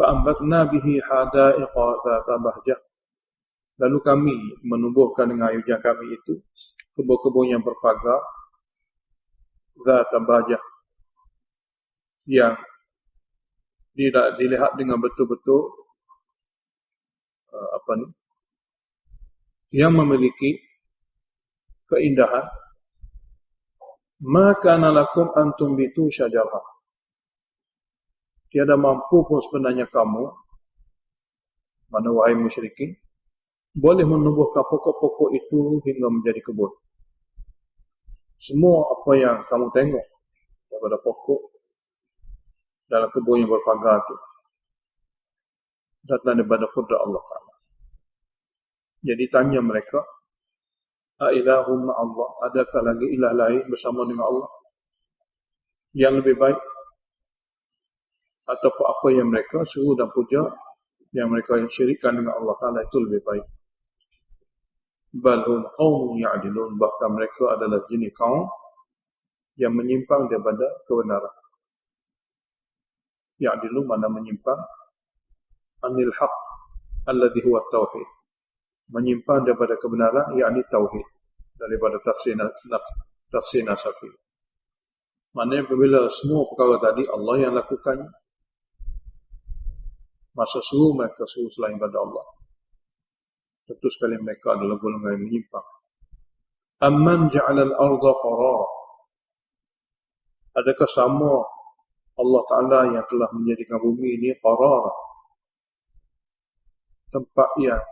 Fa'ambatna bihi hadaiqa dzata bahjah. Lalu kami menumbuhkan dengan air hujan kami itu kebun-kebun yang berpagar, dzata bahjah, yang dilihat dengan betul-betul yang memiliki keindahan. Ma kana lakum an tumbitu syajarah. Tiada mampu pun sebenarnya kamu, mana wahai musyrikin, boleh menumbuhkan pokok-pokok itu hingga menjadi kebun. Semua apa yang kamu tengok daripada pokok dalam kebun yang berpagar itu datang daripada qudrat Allah Ta'ala. Jadi tanya mereka, Ailahum ma'allah, adakah lagi ilah lain bersama dengan Allah yang lebih baik? Ataupun apa yang mereka suruh dan puja, yang mereka syirikkan dengan Allah Ta'ala itu lebih baik. Balhum qawmun ya'dilun, bahkan mereka adalah jenis kaum yang menyimpang daripada kebenaran. Ya'dilun mana menyimpang anil haq alladhi huwa tauhid, menyimpang daripada kebenaran, yakni tauhid, daripada tafsir nasafi. Maknanya apabila semua perkara tadi Allah yang lakukannya, masa suruh mereka suruh selain pada Allah, tentu sekali mereka adalah golongan yang menyimpang. Amman ja'alal arda qarara, adakah sama Allah Ta'ala yang telah menjadikan bumi ini qarara, tempat yang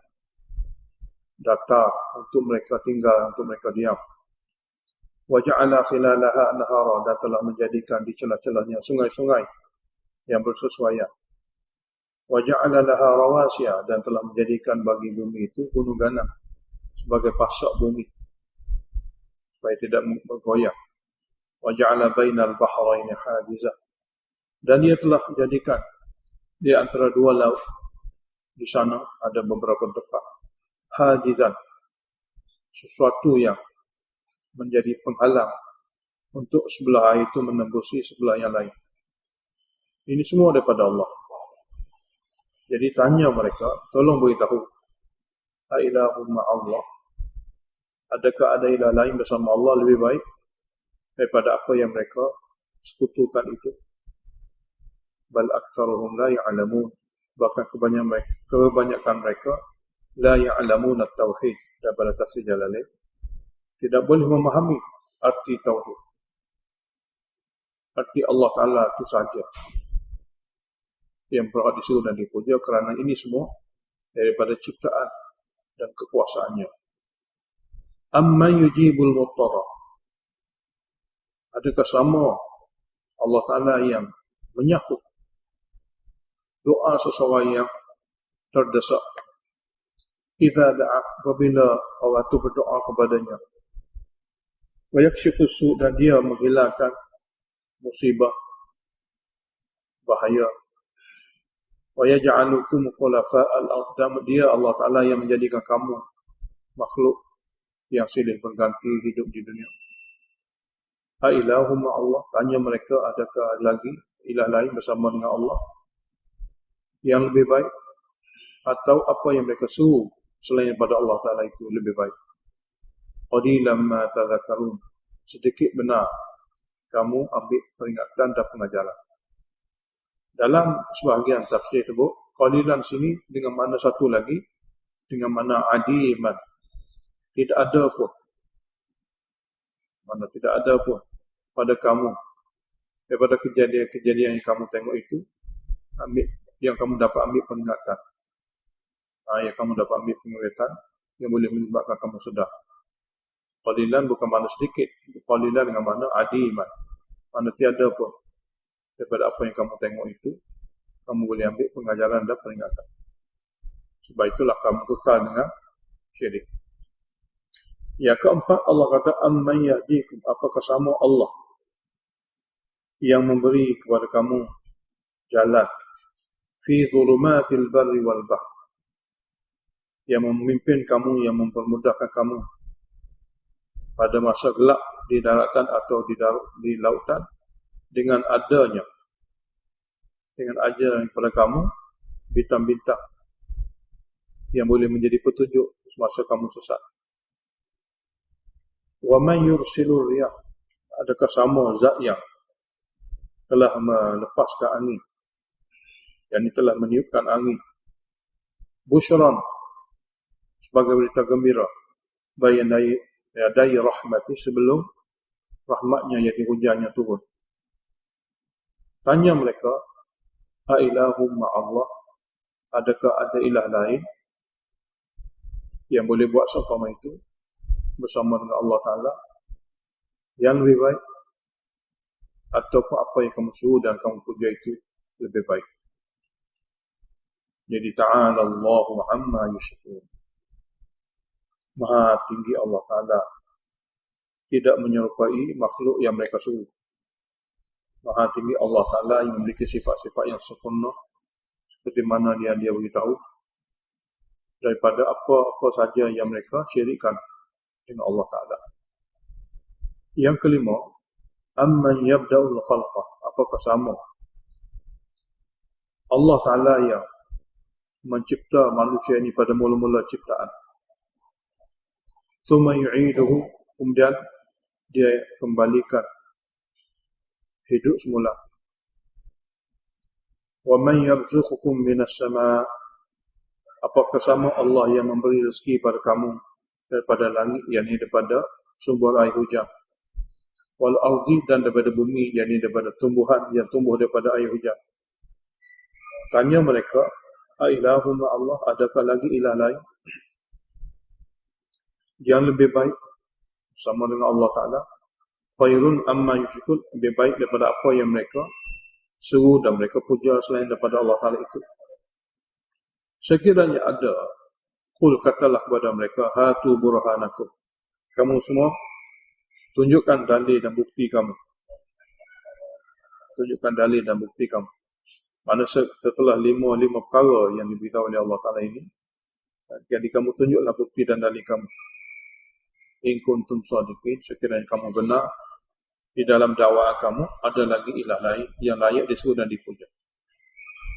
datar untuk mereka tinggal, untuk mereka diam. Wa ja'ala khilalaha nahara, dan telah menjadikan di celah-celahnya sungai-sungai yang bersesuaian. Wa ja'ala laha rawasiya, dan telah menjadikan bagi bumi itu gunung ganang sebagai pasak bumi supaya tidak bergoyang. Wa ja'ala bainal bahraini hajizah, dan dia telah menjadikan di antara dua laut di sana ada beberapa tempat hajizan, sesuatu yang menjadi penghalang untuk sebelah air itu menembusi sebelah yang lain. Ini semua daripada Allah. Jadi tanya mereka, tolong beritahu, Ailahum ma'allah, adakah ada ilah lain bersama Allah lebih baik daripada apa yang mereka sekutukan itu? Bal aktsaruhum la ya'lamun, bahkan kebanyakan mereka la ya'lamun at-tauhid, daripada tafsir Jalalain, tidak boleh memahami arti tauhid, arti Allah Ta'ala itu saja yang berhak disuruh dan dipuja, kerana ini semua daripada ciptaan dan kekuasaannya. Amman yujibul muttara, adakah sama Allah Ta'ala yang menyahut doa seseorang yang terdesak, idza da'a, apabila orang itu berdoa kepadanya, wa yakshifu su', dan dia menghilangkan musibah, bahaya, wa yaj'alukum khulafa'al ardh, dan dia Allah Ta'ala yang menjadikan kamu makhluk yang silih berganti hidup di dunia. Ailahum Allah, tanya mereka, adakah lagi ilah lain bersama dengan Allah yang lebih baik, atau apa yang mereka suruh selain daripada Allah Ta'ala itu lebih baik. Qadilan ma tadhakkarun, sedikit benar kamu ambil peringatan dan pengajaran. Dalam sebahagian tafsir sebut qalilan sini dengan makna satu lagi, dengan makna adiman, tidak ada pun, mana tidak ada pun pada kamu daripada kejadian-kejadian yang kamu tengok itu, yang kamu dapat ambil peringatan, yang kamu dapat ambil peringatan yang boleh menyebabkan kamu sedar. Qalilan bukan makna sedikit, qalilan dengan makna adiman, mana tiada pun daripada apa yang kamu tengok itu kamu boleh ambil pengajaran dan peringatan. Sebab itulah kamu kekal dengan syirik. Yang keempat, Allah kata amman yahdikum, apakah sama Allah yang memberi kepada kamu jalan fi dhulumatil barri wal bahr, yang memimpin kamu, yang mempermudahkan kamu pada masa gelap di daratan atau di lautan, dengan adanya, dengan ajaran kepada kamu bintang-bintang yang boleh menjadi petunjuk semasa kamu sesat. Wa man yursilur riyah, adakah sama zat yang telah melepaskan angin, yang telah meniupkan angin, busyran, sebagai berita gembira, bayan yadai rahmati, sebelum rahmatnya, yaitu hujannya turun. Tanya mereka, ailahum ma'allah, adakah ada ilah lain yang boleh buat seumpama itu bersama dengan Allah Ta'ala, yang lebih baik, ataupun apa yang kamu suruh dan kamu puja itu lebih baik. Jadi ta'ala Allahu amma yusyrikun, Maha tinggi Allah Ta'ala, tidak menyerupai makhluk yang mereka suruh. Maha tinggi Allah Ta'ala yang memiliki sifat-sifat yang sempurna, seperti mana dia beritahu, daripada apa-apa saja yang mereka syirikkan dengan Allah Ta'ala. Yang kelima, amman yabda'ul khalqah, apakah sama Allah Ta'ala yang mencipta manusia ini pada mula-mula ciptaan, thumma yu'iduhu, kemudian dia kembalikan hidup semula. Wa man yarzuqukum minas sama', apakah sama Allah yang memberi rezeki pada kamu daripada langit, yakni daripada sumber air hujan, wal ardi, dan daripada bumi, yakni daripada tumbuhan yang tumbuh daripada air hujan. Tanya mereka, ailahum Allah, adakah lagi ilah lain yang lebih baik sama dengan Allah Ta'ala, khairun amma yusyrikun, lebih baik daripada apa yang mereka seru dan mereka puja selain daripada Allah Ta'ala itu. Sekiranya ada, qul, katalah kepada mereka, hatu burhanakum, kamu semua tunjukkan dalil dan bukti kamu. Tunjukkan dalil dan bukti kamu. Mana setelah lima perkara yang diberitahu oleh Allah Ta'ala ini, jadi kamu tunjuklah bukti dan dalil kamu. In kuntum shadiqin, sekiranya kamu benar di dalam dakwah kamu, ada lagi ilah lain yang layak diseru dan dipuja.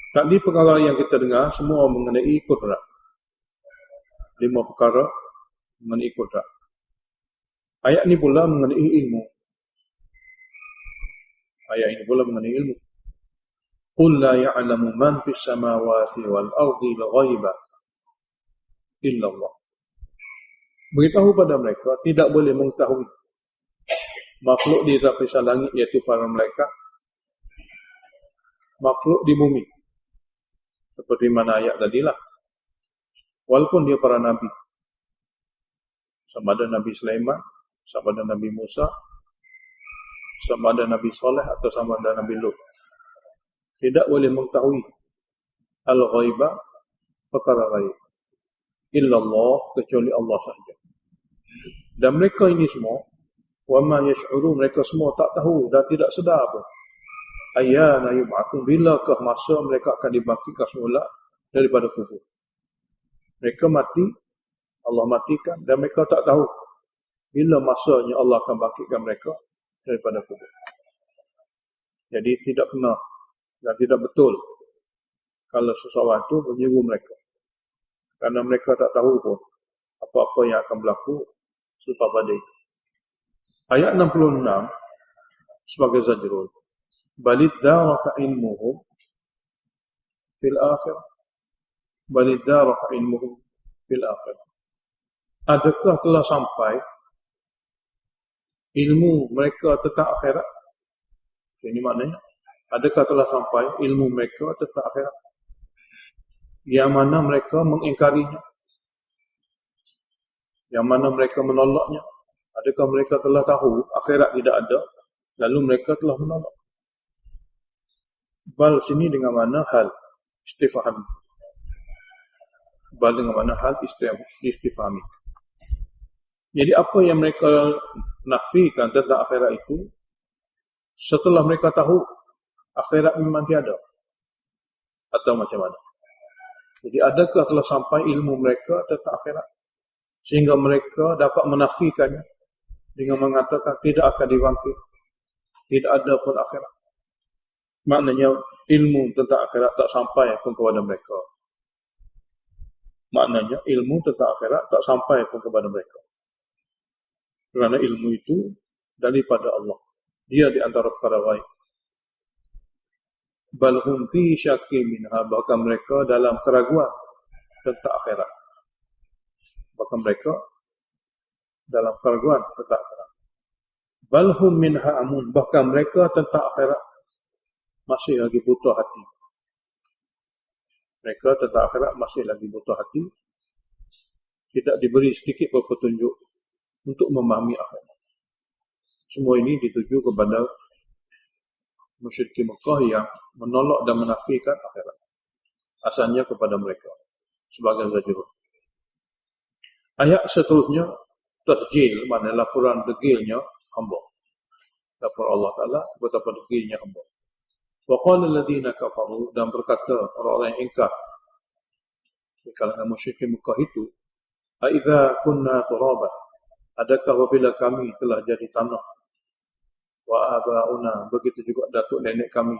Tadi perkara yang kita dengar semua mengenai kudrat. 5 perkara mengenai kudrat. Ayat ini pula mengenai ilmu. Ayat ini pula mengenai ilmu. Qul la ya'lamu man fis samawati wal ardi al-ghaiba illa Allah. Beritahu pada mereka, tidak boleh mengetahui makhluk di lapisan langit, iaitu para malaikat, makhluk di bumi, seperti mana ayat tadilah. Walaupun dia para nabi, sama ada Nabi Sulaiman, sama ada Nabi Musa, sama ada Nabi Saleh, atau sama ada Nabi Lut, tidak boleh mengetahui al-ghaibah, perkara ghaib, illallah, kecuali Allah sahaja. Dan mereka ini semua, wa ma yash'urun, mereka semua tak tahu dan tidak sedar pun, ayyana yub'atsun, bilakah masa mereka akan dibangkitkan semula daripada kubur. Mereka mati, Allah matikan, dan mereka tak tahu bila masanya Allah akan bangkitkan mereka daripada kubur. Jadi tidak benar dan tidak betul kalau seseorang itu menyeru mereka, karena mereka tak tahu pun apa-apa yang akan berlaku selepas pada itu. Ayat 66 sebagai zajrul, balid daraka ilmuhum fil akhirah, balid daraka ilmuhum fil akhirah, adakah telah sampai ilmu mereka tentang akhirat? Ini maknanya, adakah telah sampai ilmu mereka tentang akhirat, yang mana mereka mengingkarinya, yang mana mereka menolaknya? Adakah mereka telah tahu akhirat tidak ada, lalu mereka telah menolak? Bal sini dengan mana hal istifham. Bal dengan mana hal istifhami. Jadi apa yang mereka nafikan tentang akhirat itu, setelah mereka tahu akhirat memang tiada, atau macam mana? Jadi adakah telah sampai ilmu mereka tentang akhirat, sehingga mereka dapat menafikannya dengan mengatakan tidak akan dibangkit, tidak ada pun akhirat. Maknanya ilmu tentang akhirat tak sampai pun kepada mereka. Maknanya ilmu tentang akhirat tak sampai pun kepada mereka. Kerana ilmu itu daripada Allah. Dia di antara perkara gaib. Bal hum fi syakkin minha, bahkan mereka dalam keraguan tentang akhirat. Bahkan mereka dalam keraguan tentang akhirat. Bal hum minha amun, bahkan mereka tentang akhirat masih lagi buta hati. Mereka tentang akhirat masih lagi buta hati. Tidak diberi sedikit pun petunjuk untuk memahami akhirat. Semua ini dituju kepada musyrikin Mekah yang menolak dan menafikan akhirat. Asalnya kepada mereka sebagai zajrun. Ayat seterusnya tasjil, makna laporan degilnya hamba. Lapor Allah Ta'ala betapa degilnya hamba. Wa qala alladziina kafaru, dan berkata orang-orang yang ingkar di kalangan musyrikin Mekah itu, a idza kunna turaba, adakah apabila kami telah jadi tanah, wa abauna, begitu juga datuk nenek kami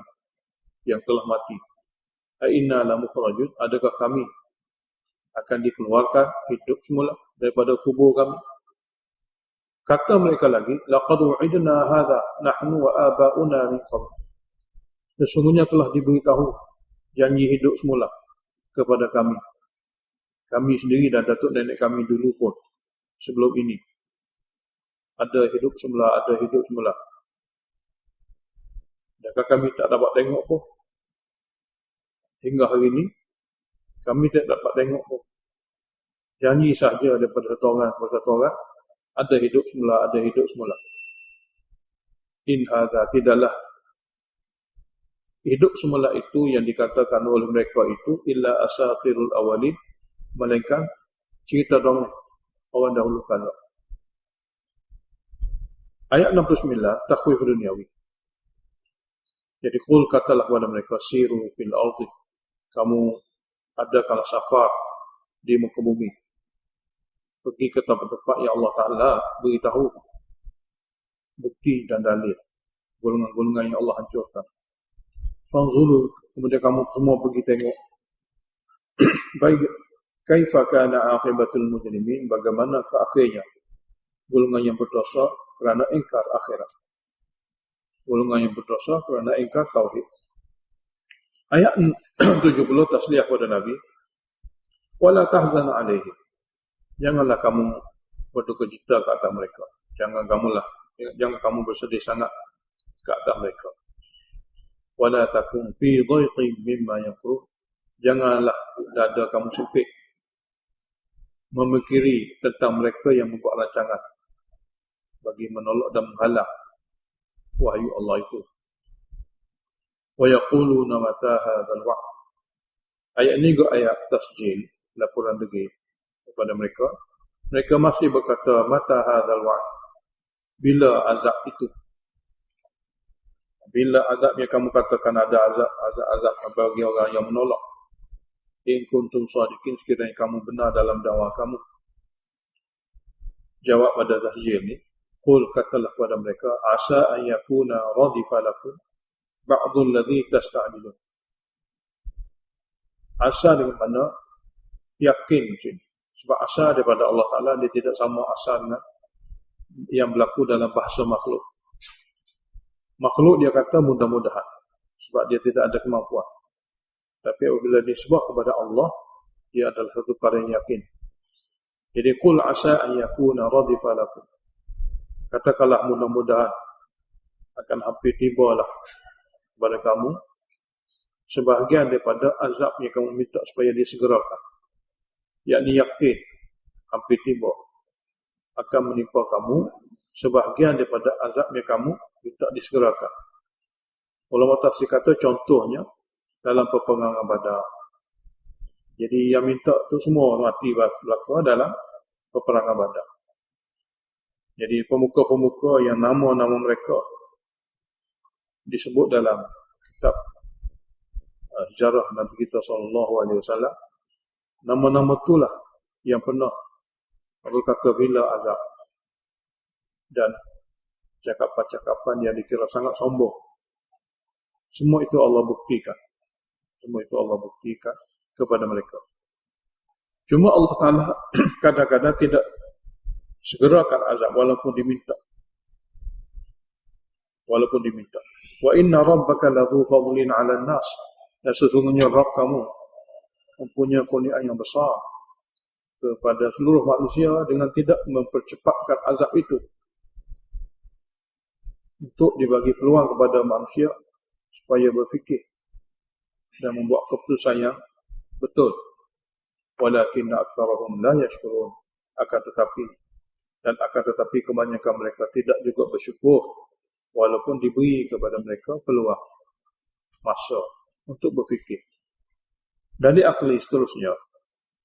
yang telah mati, a inna la mukhrajun, adakah kami akan dikeluarkan hidup semula daripada kubur kami? Kata mereka lagi, laqad wa'idna hadha nahnu wa abauna min qabl, sesungguhnya telah diberitahu janji hidup semula kepada kami sendiri dan datuk nenek kami dulu pun sebelum ini. Ada hidup semula, ada hidup semula. Adakah kami tak dapat tengok pun? Hingga hari ini kami tak dapat tengok pun. Janji sahaja daripada satu orang, ada hidup semula, ada hidup semula. In hadza, tidaklah hidup semula itu yang dikatakan oleh mereka itu illa asatirul awalin, melainkan cerita dongeng orang dahulu kala. Ayat 69, takhwif duniawi. Jadi qul, katalah kepada mereka, siru fil ardi, kamu adakanlah safar di muka bumi, pergi ke tempat-tempat yang Allah Ta'ala beritahu bukti dan dalil, golongan-golongan yang Allah hancurkan. Fanzulu, kemudian kamu semua pergi tengok baik kaifa kana aqibatul mujrimin, bagaimana akhirnya golongan yang berdosa kerana ingkar akhirat, golongan yang berdosa kerana ingkar tauhid. Ayat 70 tasliyah kepada Nabi, wala tahzan alaihim, janganlah kamu berduka cita ke atas mereka, jangan kamu bersedih sangat ke atas mereka. Wala takun fi dhaiqin mimma yaqul, janganlah dada kamu sempit memikiri tentang mereka yang membuat rancangan bagi menolak dan menghalang wahyu Allah itu. Wa yaquluna mata hadzal wa'd, ayat ini juga ayat tasjil, laporan degil kepada mereka. Mereka masih berkata mata hadzal wa'd, bila azab itu, bila azabnya kamu katakan ada azab bagi orang yang menolak. In kuntum shadiqin, sekiranya kamu benar dalam dakwah kamu. Jawab pada tasjil ni, qul, katalah kepada mereka, asa an yakuna radifa lakum ba'dul ladzi tasta'jilun. Asa dengan mana yakin di sini. Sebab asa daripada Allah Ta'ala, dia tidak sama asa dengan yang berlaku dalam bahasa makhluk. Makhluk dia kata mudah-mudahan, sebab dia tidak ada kemampuan. Tapi apabila disebut kepada Allah, dia adalah satu perkara yang yakin. Jadi qul asa an yakuna radifa lakum, katakanlah mudah-mudahan akan hampir tibalah kepada kamu sebahagian daripada azab yang kamu minta supaya disegerakan, yakni yakin hampir tiba akan menimpa kamu sebahagian daripada azab yang kamu minta disegerakan. Ulama tafsir kata contohnya dalam peperangan Badar. Jadi yang minta tu semua mati berlaku dalam peperangan Badar. Jadi pemuka-pemuka yang nama-nama mereka disebut dalam kitab sejarah Nabi kita SAW, nama-nama itulah yang pernah berkata bila azab, dan cakapan-cakapan yang dikira sangat sombong Semua itu Allah buktikan. Semua itu Allah buktikan kepada mereka. Cuma Allah Ta'ala kadang-kadang tidak segerakan azab walaupun diminta. Walaupun diminta. Wa inna rabbaka lahu fadlin 'alan nas. Dan sesungguhnya Rabb kamu mempunyai kurniaan yang besar kepada seluruh manusia dengan tidak mempercepatkan azab itu, untuk dibagi peluang kepada manusia supaya berfikir dan membuat keputusan yang betul. Walakinna aktsarahum la yashkurun. Akan tetapi kebanyakan mereka tidak juga bersyukur walaupun diberi kepada mereka peluang masa untuk berfikir. Dan diakli seterusnya,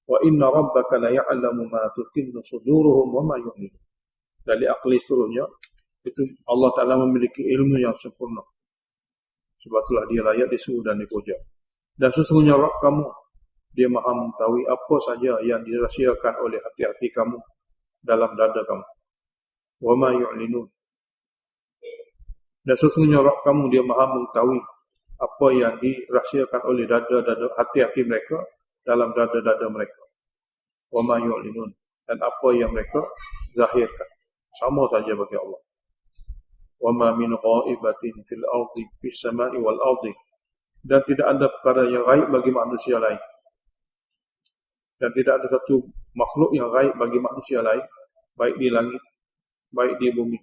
wa inna rabbaka la ya'lamu ma tukinnu suduruhum wa ma yu'linun. Dan diakli seterusnya, itu Allah Ta'ala memiliki ilmu yang sempurna. Sebab itulah dia layak disuruh dan dipuja. Dan sesungguhnya Rabb kamu, dia maha mengetahui apa saja yang dirahsiakan oleh hati-hati kamu dalam dada kamu. Wa ma yu'linun. Dan sesungguhnya Rabb kamu, dia maha mengetahui apa yang dirahsiakan oleh dada-dada hati-hati mereka dalam dada-dada mereka. Wa ma yu'linun. Dan apa yang mereka zahirkan, sama saja bagi Allah. Wa ma min ghaibatin fil ardi fis sama'i wal ardi. Dan tidak ada perkara yang gaib bagi manusia lain. Dan tidak ada satu makhluk yang gaib bagi manusia lain, baik di langit, baik di bumi,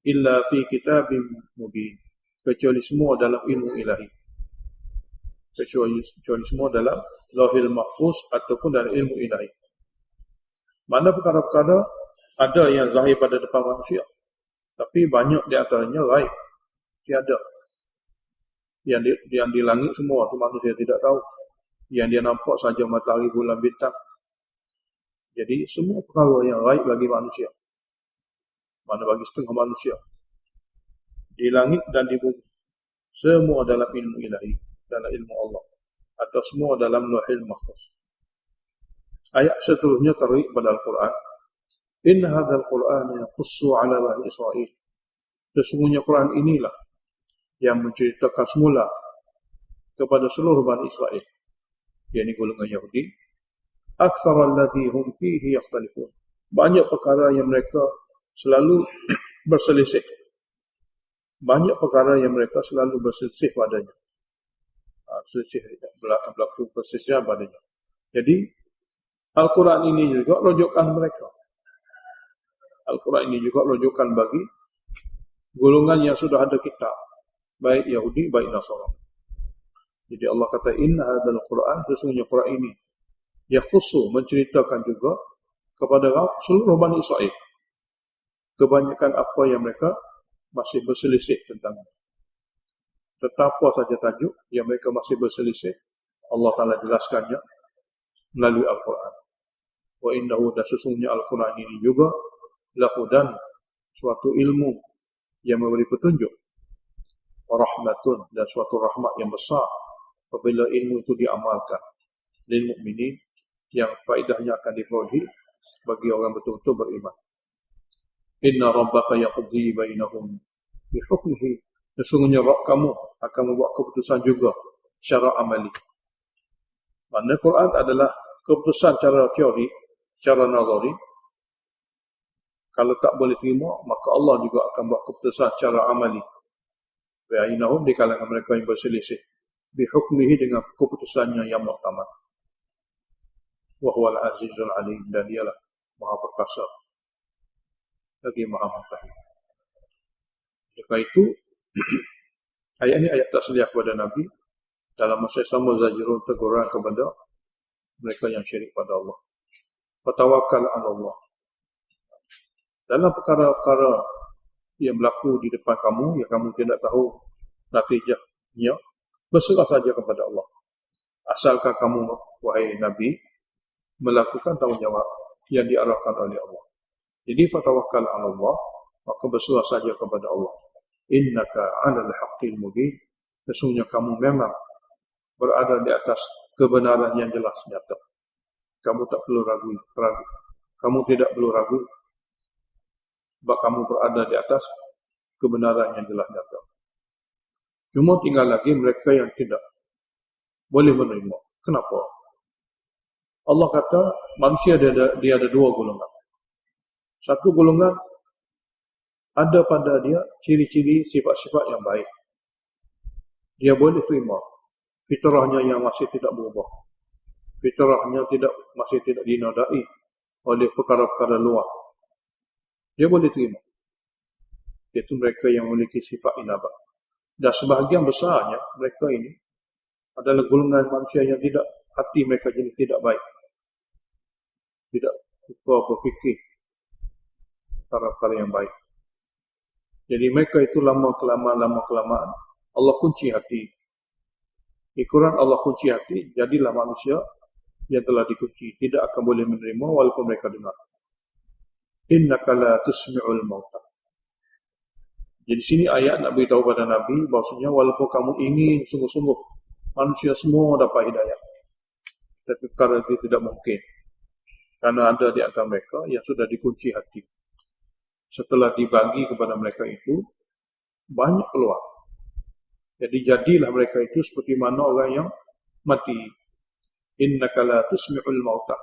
illa fi kitabim mubin. Kecuali semua dalam ilmu ilahi. Kecuali semua dalam lauhil mahfuz ataupun dalam ilmu ilahi. Mana perkara-perkara ada yang zahir pada depan manusia, tapi banyak di antaranya gaib. Tiada. Yang di langit semua tu manusia tidak tahu. Yang dia nampak saja matahari, bulan, bintang. Jadi semua perkara yang gaib bagi manusia, mana bagi setengah manusia, di langit dan di bumi, semua dalam ilmu ilahi, dalam ilmu Allah, atau semua dalam lauhil mahfuz. Ayat seterusnya terdapat pada Al-Quran. Inna hadzal Qur'an yaqussu 'ala bani Israil. Sesungguhnya Quran inilah yang menceritakan semula kepada seluruh Bani Israel, yakni golongan Yahudi. Aktsara alladhi hum fihi yakhtalifun. Banyak perkara yang mereka selalu berselisih. Banyak perkara yang mereka selalu berselisih padanya. Berlaku perselisihan padanya. Jadi Al-Quran ini juga rujukan mereka. Al-Quran ini juga rujukan bagi golongan yang sudah ada kitab, baik Yahudi, baik Nasara. Jadi Allah kata, inna hadzal Quran, sesungguhnya Quran ini, yakhussu, menceritakan juga kepada seluruh Bani Israel kebanyakan apa yang mereka masih berselisih tentangnya. Tentang apa saja tajuk yang mereka masih berselisih, Allah Ta'ala jelaskannya melalui Al-Quran. Wa innahu, dan sesungguhnya Al-Quran ini juga lahudan, suatu ilmu yang memberi petunjuk, wa rahmatun, dan suatu rahmat yang besar apabila ilmu itu diamalkan, lil mukminin, yang faedahnya akan diperolehi bagi orang betul-betul beriman. Inna rabbaka yaqdi bainahum bihukmihi. Sesungguhnya Rabb kamu akan membuat keputusan juga secara amali. Maksudnya Quran adalah keputusan secara teori, secara nazari. Kalau tak boleh terima, maka Allah juga akan buat keputusan secara amali. Bainahum, di kalangan mereka yang berselisih, bihukmihi, dengan keputusannya yang muktamad. Wa huwal azizul alim, dan dialah maha perkasa lagi maha mengetahui. Jika itu ayat ini ayat tasliyah kepada Nabi, dalam masa sama zajrun, teguran kepada mereka yang syirik pada Allah. Fatawakkal 'ala Allah. Dalam perkara-perkara yang berlaku di depan kamu, yang kamu tidak tahu natijahnya, berserah saja kepada Allah. Asalkan kamu, wahai Nabi, melakukan tanggungjawab yang diarahkan oleh Allah. Jadi fatawakkal 'ala Allah, maka berserah saja kepada Allah. Innaka 'alal haqqil mubin. Sesungguhnya kamu memang berada di atas kebenaran yang jelas nyata. Kamu tak perlu ragu. Kamu tidak perlu ragu, sebab kamu berada di atas kebenaran yang jelas nyata. Cuma tinggal lagi mereka yang tidak boleh menerima. Kenapa? Allah kata manusia dia ada dua golongan. Satu golongan ada pada dia ciri-ciri sifat-sifat yang baik. Dia boleh terima. Fitrahnya yang masih tidak berubah. Fitrahnya masih tidak dinodai oleh perkara-perkara luar. Dia boleh terima. Iaitu mereka yang memiliki sifat inabah. Dan sebahagian besarnya mereka ini adalah golongan manusia yang tidak, hati mereka jadi tidak baik. Tidak suka berfikir perkara-perkara yang baik. Jadi mereka itu lama-kelamaan Allah kunci hati. Ikuran Allah kunci hati, jadilah manusia yang telah dikunci, tidak akan boleh menerima walaupun mereka dengar. Innaka la tusmi'ul mauta. Jadi sini ayat nak beritahu pada Nabi bahawasanya walaupun kamu ingin sungguh-sungguh manusia semua dapat hidayah, tapi perkara itu tidak mungkin. Karena ada di antara mereka yang sudah dikunci hati. Setelah dibagi kepada mereka itu, banyak keluar. Jadi jadilah mereka itu seperti mana orang yang mati. Innaka la tusmi'ul mauta.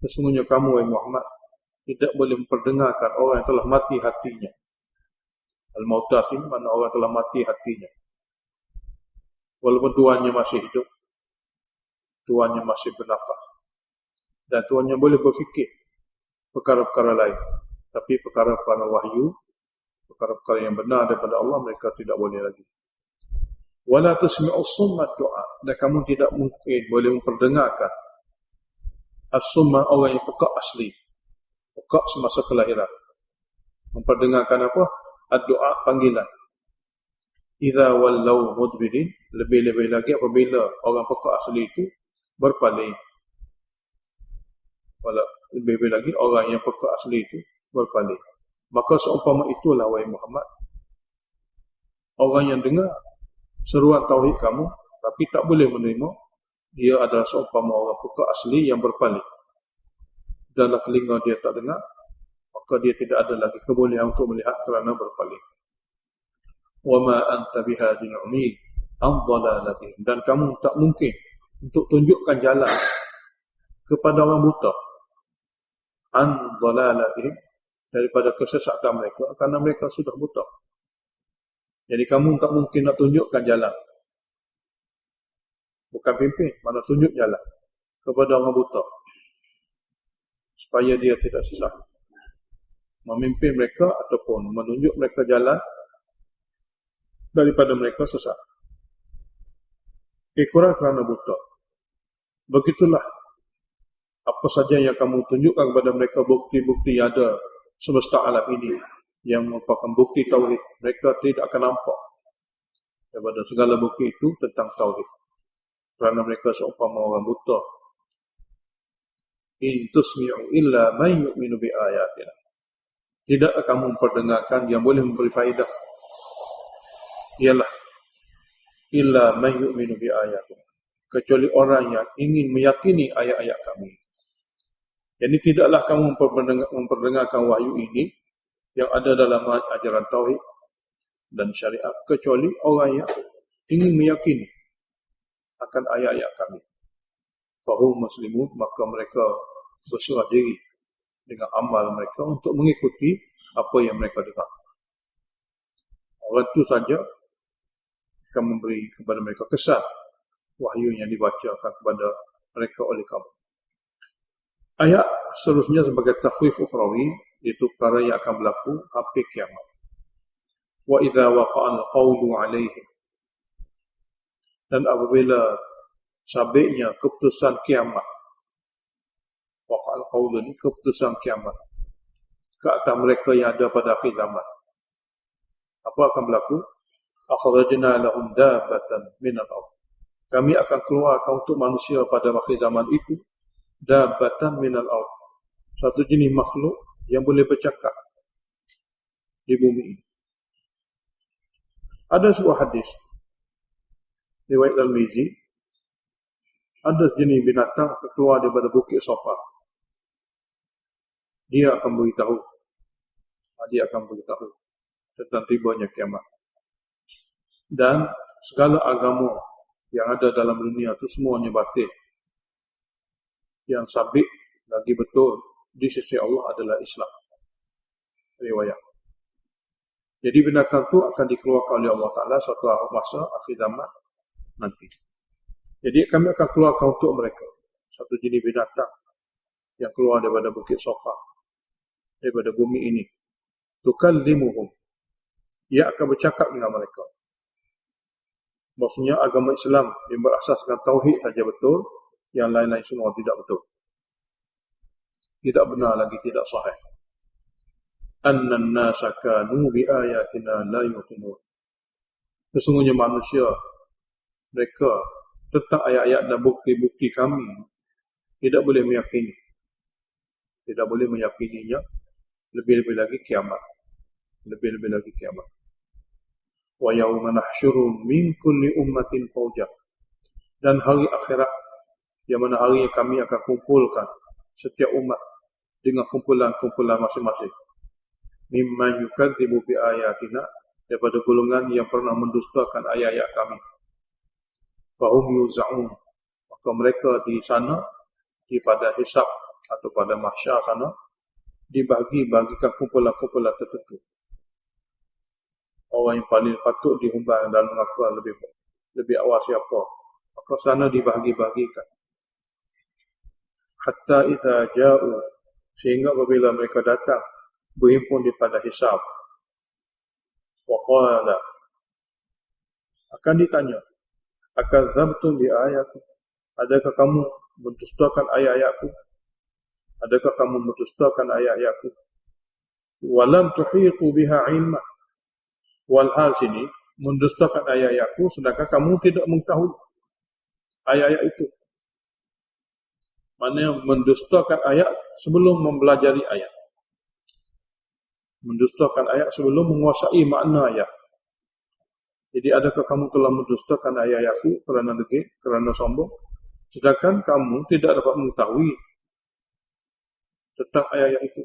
Sesungguhnya kamu, wahai Muhammad, tidak boleh memperdengarkan orang yang telah mati hatinya. Al-mauta sini mana orang telah mati hatinya. Walaupun tuannya masih hidup, tuannya masih bernafas, dan tuannya boleh berfikir perkara-perkara lain. Tapi perkara-perkara wahyu, perkara-perkara yang benar daripada Allah, mereka tidak boleh lagi. Wala tusmi'u summa du'a. Dan kamu tidak mungkin boleh memperdengarkan as-summa, orang yang pekak asli, pekak semasa kelahiran. Memperdengarkan apa? Ad-du'a, panggilan. Idza wallau mudbirin, lebih-lebih lagi apabila orang pekak asli itu berpaling. Lebih-lebih lagi orang yang pekak asli itu berpaling. Maka seumpama itulah, wahai Muhammad, orang yang dengar seruan tauhid kamu tapi tak boleh menerima, dia adalah seumpama orang pekak asli yang berpaling. Dalam telinga dia tak dengar, maka dia tidak ada lagi kebolehan untuk melihat kerana berpaling. Wa ma anta bihadil umi an dhalalatihim. Dan kamu tak mungkin untuk tunjukkan jalan kepada orang buta an dhalalatihim, daripada kesesatan mereka, kerana mereka sudah buta. Jadi kamu tak mungkin nak tunjukkan jalan. Bukan pimpin, mana tunjuk jalan kepada orang buta supaya dia tidak sesat. Memimpin mereka ataupun menunjuk mereka jalan daripada mereka sesat. Kurang kerana buta. Begitulah apa saja yang kamu tunjukkan kepada mereka, bukti-bukti yang ada semesta alam ini yang merupakan bukti tauhid, mereka tidak akan nampak daripada segala bukti itu tentang tauhid. Kerana mereka seumpama orang buta. In tusmi'u illa man yu'minu bi ayatina. Tidak kamu memperdengarkan yang boleh memberi faedah, ialah illa man yu'minu bi ayatina, kecuali orang yang ingin meyakini ayat-ayat kami. Jadi tidaklah kamu memperdengarkan wahyu ini yang ada dalam ajaran tauhid dan syariat, kecuali orang yang ingin meyakini akan ayat-ayat kami. Fahum muslimun, maka mereka berserah diri dengan amal mereka untuk mengikuti apa yang mereka dengar. Orang itu saja akan memberi kepada mereka kesan wahyu yang dibacakan kepada mereka oleh kamu. Ayat seterusnya sebagai takhwif ukhrawi, itu perkara yang akan berlaku hampir kiamat. Wa idza waqa'al qawlu 'alaihim, dan apabila sabitnya keputusan kiamat. Waqa'al qawlu ini keputusan kiamat ke atas mereka yang ada pada akhir zaman. Apa akan berlaku? Akhrajna lahum dabbatan minal ardh. Kami akan keluarkan untuk manusia pada akhir zaman itu dabbatan minal ardh, satu jenis makhluk yang boleh bercakap di bumi ini. Ada sebuah hadis riwayat Al-Mizi, ada jenis binatang keluar daripada bukit Safa. Dia akan beritahu tentang tibanya kiamat. Dan segala agama yang ada dalam dunia itu semuanya batil. Yang sabit lagi betul di sisi Allah adalah Islam. Riwayat. Jadi binatang itu akan dikeluarkan oleh Allah Ta'ala suatu masa akhir zaman nanti. Jadi kami akan keluarkan untuk mereka satu jenis binatang yang keluar daripada Bukit Sofa, daripada bumi ini. Tukallimuhum. Ia akan bercakap dengan mereka. Maksudnya agama Islam yang berasaskan tauhid saja betul, yang lain-lain semua tidak betul. Tidak benar lagi, tidak sahih. Annan nasa kanu bi ayatina la yuqinun. Sesungguhnya manusia, mereka tentang ayat-ayat dan bukti-bukti kami tidak boleh meyakini. Tidak boleh meyakininya. Lebih-lebih lagi kiamat. Lebih-lebih lagi kiamat. Wa yawma nahsyuru min kulli ummatin fawja. Dan hari akhirat, yang mana hari yang kami akan kumpulkan setiap umat dengan kumpulan-kumpulan masing-masing. Mimman yukadzibu bi ayatina, daripada golongan yang pernah mendustakan ayat-ayat kami. Fahum yuza'un, maka mereka di sana, di pada hisab atau pada mahsyar sana, dibagi-bagikan kumpulan-kumpulan tertentu. Orang yang paling patut dihumban dalam neraka lebih awal siapa, maka sana dibagi-bagikan. Hatta idza ja'u, sehingga apabila mereka datang berhimpun di pada hisab, waqala, akan ditanya, akadzabtum bi ayati, adakah kamu mendustakan ayat-ayatku? Adakah kamu mendustakan ayat-ayatku? Walam tuhitu biha ilma, walhal sini mendustakan ayat-ayatku sedangkan kamu tidak mengetahui ayat-ayat itu. Mana mendustakan ayat sebelum mempelajari ayat. Mendustakan ayat sebelum menguasai makna ayat. Jadi adakah kamu telah mendustakan ayat-ayatku kerana degil, kerana sombong, sedangkan kamu tidak dapat mengetahui tentang ayat-ayat itu.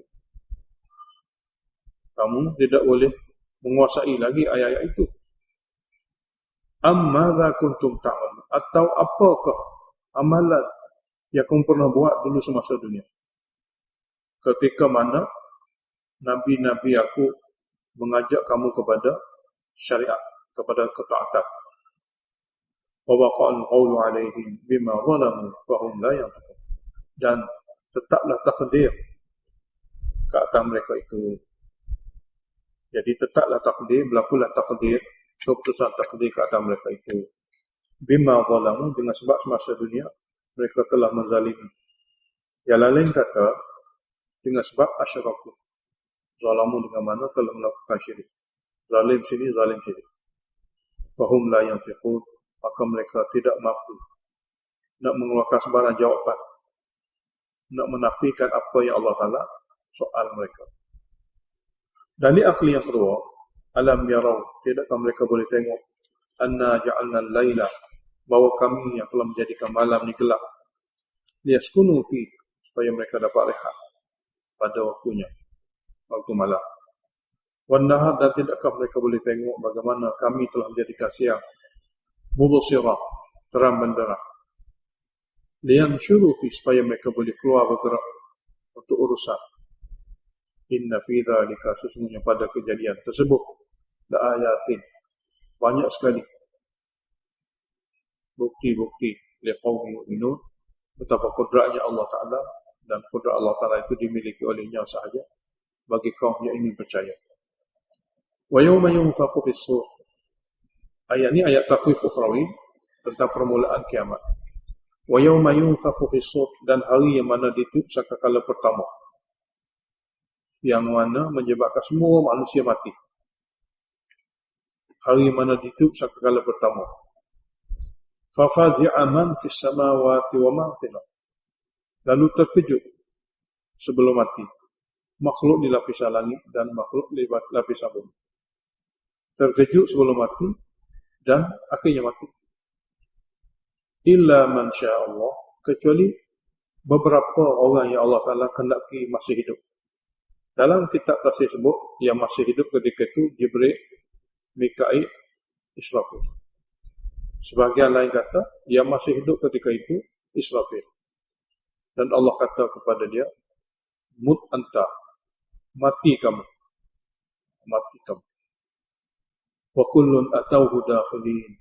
Kamu tidak boleh menguasai lagi ayat-ayat itu. Ammadza kuntum ta'malun, atau apakah amalan yang kamu pernah buat dulu semasa dunia? Ketika mana Nabi-Nabi aku mengajak kamu kepada syariat, kepada ketaatan. Wa waqa'al qawlu 'alaihim bima zalamu fahum la yanṭiqun. Dan tetaplah takdir ke atas mereka itu. Jadi tetaplah takdir, berlakulah takdir, keputusan takdir ke atas mereka itu. Bima zalamu, dengan sebab semasa dunia mereka telah menzalimi. Yang lain kata, dengan sebab asyraku. Zalamu dengan mana telah melakukan syirik. Zalim sini, zalim syirik. Fahum la yantiqun, maka mereka tidak mampu nak mengeluarkan sebarang jawapan, nak menafikan apa yang Allah Ta'ala soal mereka. Dan ini akli yang kedua, alam yarau, tidakkah mereka boleh tengok, anna ja'alna al-laila, bahawa kami yang telah menjadikan malam ni gelap, liyaskunu fi, supaya mereka dapat rehat pada waktunya, waktu malam. Wannahar, dan tidakkah mereka boleh tengok bagaimana kami telah menjadikan siang mubsirah, terang benderang, liyanshuru fi, supaya mereka boleh keluar bergerak untuk urusan. Inna fi dzalika, sesungguhnya pada kejadian tersebut, la ayatin, banyak sekali bukti-bukti liqaumin yu'minun, betapa kudratnya Allah Ta'ala, dan kudrat Allah Ta'ala itu dimiliki olehnya sahaja bagi kaum yang ingin percaya. Wa yawma yunfakhu fis-sur, ayat ini ayat takhwif ukhrawi tentang permulaan kiamat. Wa yawma yunfakhu fis-sur, dan hari yang mana ditiup sangkakala pertama, yang mana menyebabkan semua manusia mati. Hari mana ditiup sangkakala pertama. Fafazi'a man fis samawati wa man fil ardh, lalu terkejut sebelum mati makhluk di lapisan langit dan makhluk di lapisan bumi. Terkejut sebelum mati dan akhirnya mati. Illa man sya'allah, kecuali beberapa orang yang Allah Ta'ala kehendaki masih hidup. Dalam kitab tafsir sebut yang masih hidup ketika itu Jibril, Mikail Israfil. Sebagian lain kata, yang masih hidup ketika itu Israfil. Dan Allah kata kepada dia, mut anta, mati kamu. Mati kamu. Wa kullun atauhu dakhilin.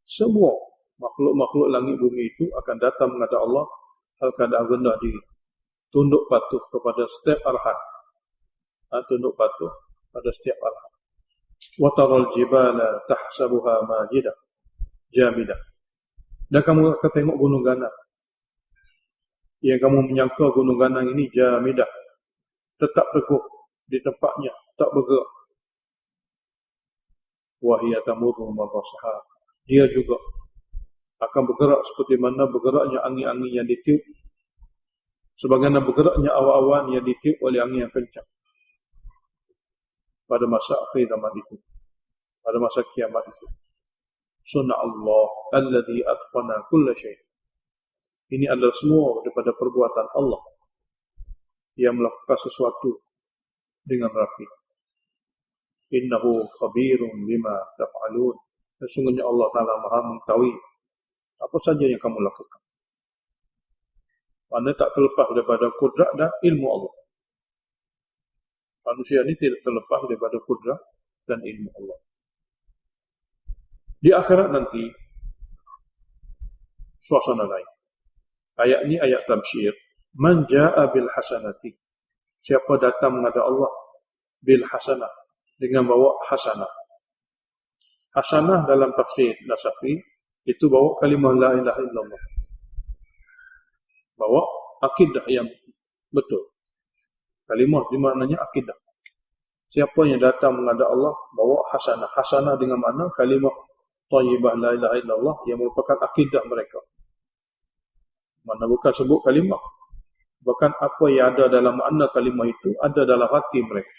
Semua makhluk-makhluk langit bumi itu akan datang menghadap Allah hal keadaan rendah diri, tunduk patuh kepada setiap arahan. Tunduk patuh pada setiap arahan. Wa taral jibala tahsabuha majidah jamidah. Dan kamu akan tengok gunung ganang. Yang kamu menyangka gunung ganang ini jamidah, tetap teguh di tempatnya, tak bergerak. Wa hiya tamurru marra sahab. Dia juga akan bergerak seperti mana bergeraknya angin-angin yang ditiup, sebagaimana bergeraknya awan-awan yang ditiup oleh angin yang kencang pada masa akhir zaman itu, pada masa kiamat itu. Sunnah Allah alladhi atqana kulla syai'. Ini adalah semua daripada perbuatan Allah yang melakukan sesuatu dengan rapi. Innahu khabirun bima taf'alun. Sesungguhnya Allah Ta'ala maha mengetahui apa saja yang kamu lakukan. Anda tak terlepas daripada kudrat dan ilmu Allah. Manusia ini tidak terlepas daripada kudrat dan ilmu Allah. Di akhirat nanti, suasana lain. Ayat ini ayat tabsyir. Man ja'a bil hasanati. Siapa datang menghadap Allah bil hasanah, dengan bawa hasanah. Hasanah dalam tafsir Nasafi itu bawa kalimah la ilaha illallah. Bawa akidah yang betul. Kalimah di maknanya akidah. Siapa yang datang menghadap Allah bawa hasanah. Hasanah dengan makna kalimah thayyibah la ilaha illallah yang merupakan akidah mereka. Mana bukan sebut kalimah, bahkan apa yang ada dalam makna kalimah itu ada dalam hati mereka.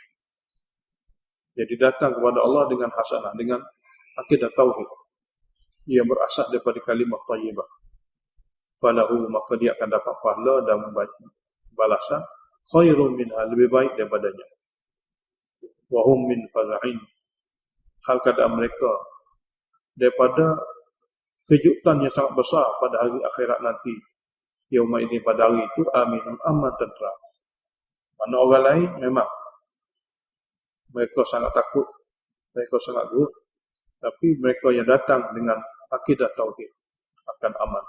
Jadi datang kepada Allah dengan hasanah, dengan akidah tauhid yang berasas daripada kalimah thayyibah. Falahu, maka dia akan dapat pahala dan balasan khairun minha, lebih baik daripadanya. Wa hum min faza'in, hal keadaan mereka daripada kejutan yang sangat besar pada hari akhirat nanti. Yauma ini, pada hari itu, aminun aman tentram. Mana orang lain memang mereka sangat takut, mereka sangat gerut, tapi mereka yang datang dengan akidah tauhid akan aman.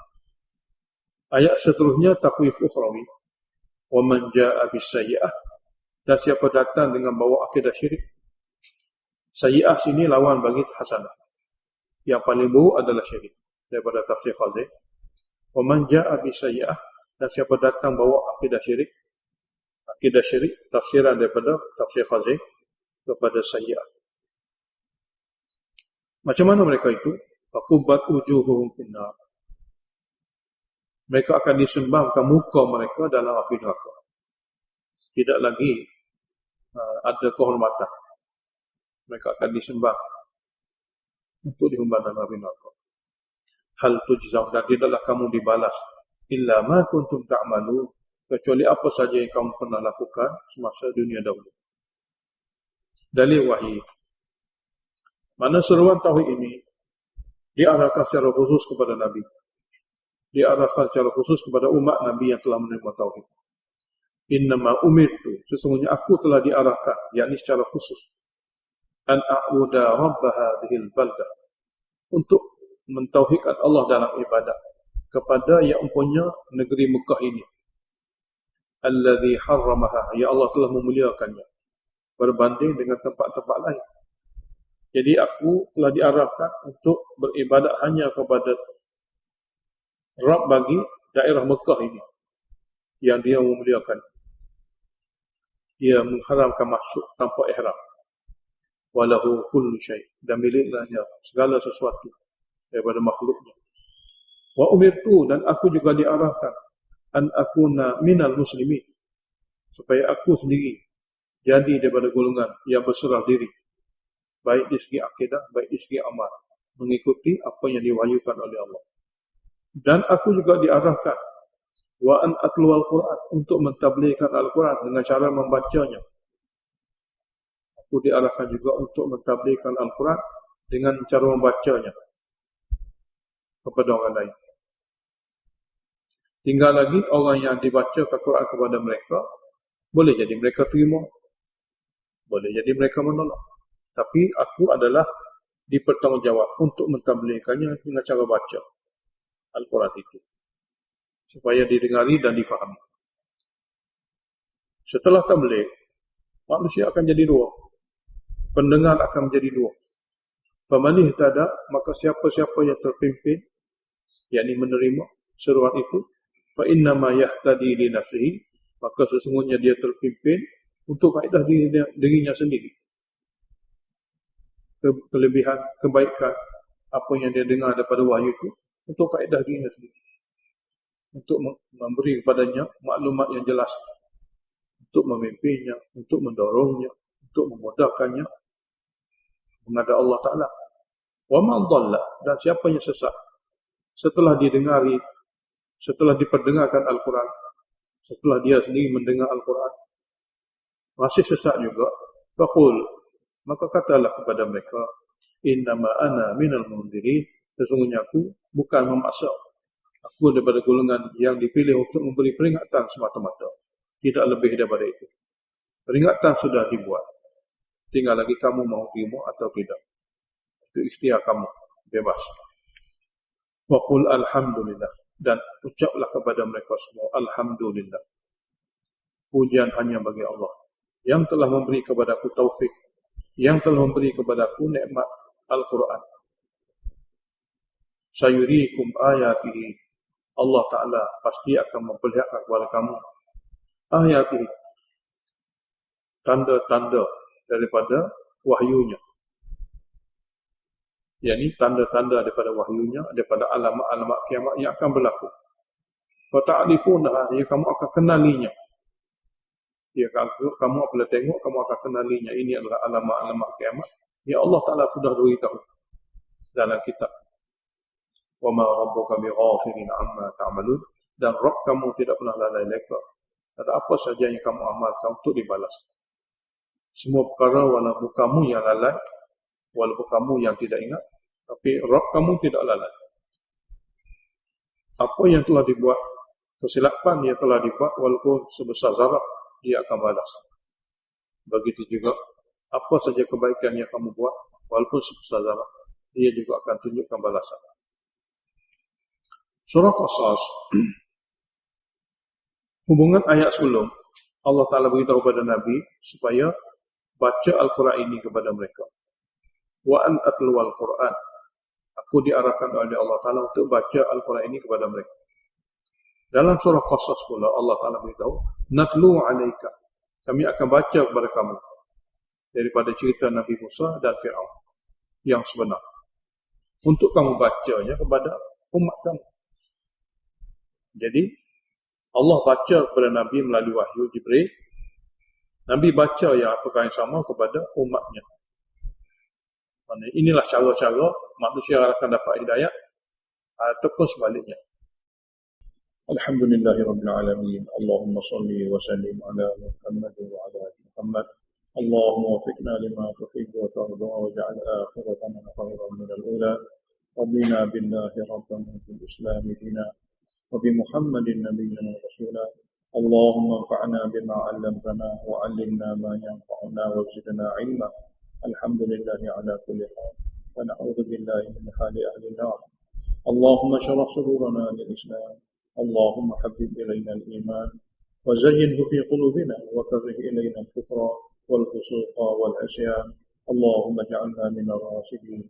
Ayat seterusnya takhwif ukhrawi. Wa man jaa'a bis-sayyi'ah, dan siapa datang dengan bawa akidah syirik. Sayyi'ah sini lawan bagi hasanah. Yang paling buruk adalah syirik daripada tafsir Khazin. Wa man jaa'a bis-sayyi'ah, dan siapa datang bawa akidah syirik. Akidah syirik tafsiran daripada tafsir Khazin kepada sayyi'ah. Macam mana mereka itu? Faqubat wujuhuhum finnar. Mereka akan disembangkan muka mereka dalam api neraka. Tidak lagi ada kehormatan. Mereka akan disembang untuk dihumban dalam api neraka. Hal tujzaun, dan tidaklah kamu dibalas illa ma kuntum ta'malun, kecuali apa saja yang kamu pernah lakukan semasa dunia dahulu. Dalil wahyi. Mana seruan tauhid ini diarahkan secara khusus kepada Nabi. Diarahkan secara khusus kepada umat Nabi yang telah menerima tauhid. Innama umirtu, sesungguhnya aku telah diarahkan, yakni secara khusus, an a'budu rabb hadhil baldah, untuk mentauhidkan Allah dalam ibadat kepada yang mempunyai negeri Mekah ini. Alladhi harramaha, ya Allah telah memuliakannya berbanding dengan tempat-tempat lain. Jadi aku telah diarahkan untuk beribadat hanya kepada Rabb bagi daerah Mekah ini yang dia memuliakan. Dia mengharamkan masuk tanpa ihram. Walahu kullu syai', dan miliknya segala sesuatu daripada makhluknya. Wa umirtu, dan aku juga diarahkan an akuna minal muslimin, supaya aku sendiri jadi daripada golongan yang berserah diri, baik di segi akidah, baik di segi amal, mengikuti apa yang diwahyukan oleh Allah. Dan aku juga diarahkan wa an atlu al-Quran, untuk mentadbirkan Al-Quran dengan cara membacanya. Aku diarahkan juga untuk mentadbirkan Al-Quran dengan cara membacanya kepada orang lain. Tinggal lagi orang yang dibaca Al-Quran kepada mereka, boleh jadi mereka terima, boleh jadi mereka menolak. Tapi aku adalah dipertanggungjawab untuk mentadbirkannya dengan cara baca Al-Quran itu, supaya didengari dan difahami. Setelah tabligh, manusia akan jadi dua. Pendengar akan menjadi dua. Faman ihtada, maka siapa-siapa yang terpimpin, yakni menerima seruan itu, fa innama yahtadi li nafsihi, maka sesungguhnya dia terpimpin untuk faedah dirinya sendiri. Kelebihan, kebaikan apa yang dia dengar daripada wahyu itu untuk faedah dirinya sendiri, untuk memberi kepadanya maklumat yang jelas, untuk memimpinnya, untuk mendorongnya, untuk memudahkannya menghadap Allah Ta'ala. Wa man dhalla, dan siapa yang sesat setelah didengari, setelah diperdengarkan Al-Quran, setelah dia sendiri mendengar Al-Quran masih sesat juga, faqul, maka katalah kepada mereka, innama ana minal munzirin, sesungguhnya aku bukan memaksa, aku daripada golongan yang dipilih untuk memberi peringatan semata-mata, tidak lebih daripada itu. Peringatan sudah dibuat, tinggal lagi kamu mau terima atau tidak. Itu ikhtiar kamu, bebas. Wa qul alhamdulillah, dan ucaplah kepada mereka semua, alhamdulillah, pujian hanya bagi Allah yang telah memberi kepadaku taufik, yang telah memberi kepadaku nikmat Al-Quran. Sayurikum ayatihi, Allah Ta'ala pasti akan memperlihatkan kepada kamu ayatihi, tanda-tanda daripada wahyunya, yakni tanda-tanda daripada wahyunya, daripada alamat-alamat kiamat yang akan berlaku. Fata'rifunaha, kamu akan kenalinya. Ya, kamu apabila tengok, kamu akan kenalinya. Ini adalah alamat-alamat kiamat yang Allah Ta'ala sudah beritahu dalam kitab. Wa ma rabbuka bighafilin amma ta'malun, dan Rabb kamu tidak pernah lalai leka ada apa saja yang kamu amalkan untuk dibalas. Semua perkara, walaupun kamu yang lalai, walaupun kamu yang tidak ingat, tapi Rabb kamu tidak lalai. Apa yang telah dibuat, kesilapan yang telah dibuat, walaupun sebesar zarah, dia akan balas. Begitu juga apa saja kebaikan yang kamu buat, walaupun sebesar zarah, dia juga akan tunjukkan balasan. Surah Qasas, hubungan ayat sebelum, Allah Ta'ala beritahu kepada Nabi supaya baca Al-Quran ini kepada mereka. Wa an atlu al-Quran, aku diarahkan oleh Allah Ta'ala untuk baca Al-Quran ini kepada mereka. Dalam surah Qasas pula Allah Ta'ala beritahu, natlu alaika, kami akan baca kepada kamu daripada cerita Nabi Musa dan Fir'aun yang sebenar, untuk kamu bacanya kepada umat kamu. Jadi Allah baca kepada Nabi melalui wahyu Jibril, Nabi baca yang perkara yang sama kepada umatnya. Inilah cara-cara manusia akan dapat hidayah, ataupun sebaliknya. Alhamdulillahirabbil alamin. Allahumma salli wa sallim ala Muhammad wa ala ali Muhammad. Allahumma waffiqna lima tuhibbu wa tarda wa ja'al akhiratana khairan min al-ula. Rabbina billahi rabban wa bil islam dina wa bi Muhammadin nabiyyan wa rasula. Allahumma anfa'na bima 'allamtana wa 'allimna ma yanfa'una wa zidna 'ilma. Alhamdulillahi ala kulli hal. Wa na'udzu billahi min hali ahli an-nar. Allahumma shrah sudurana lil Islam. اللهم حبب إلينا الإيمان وزينه في قلوبنا وكره إلينا الكفر والفسوق والعصيان اللهم اجعلنا من الراشدين.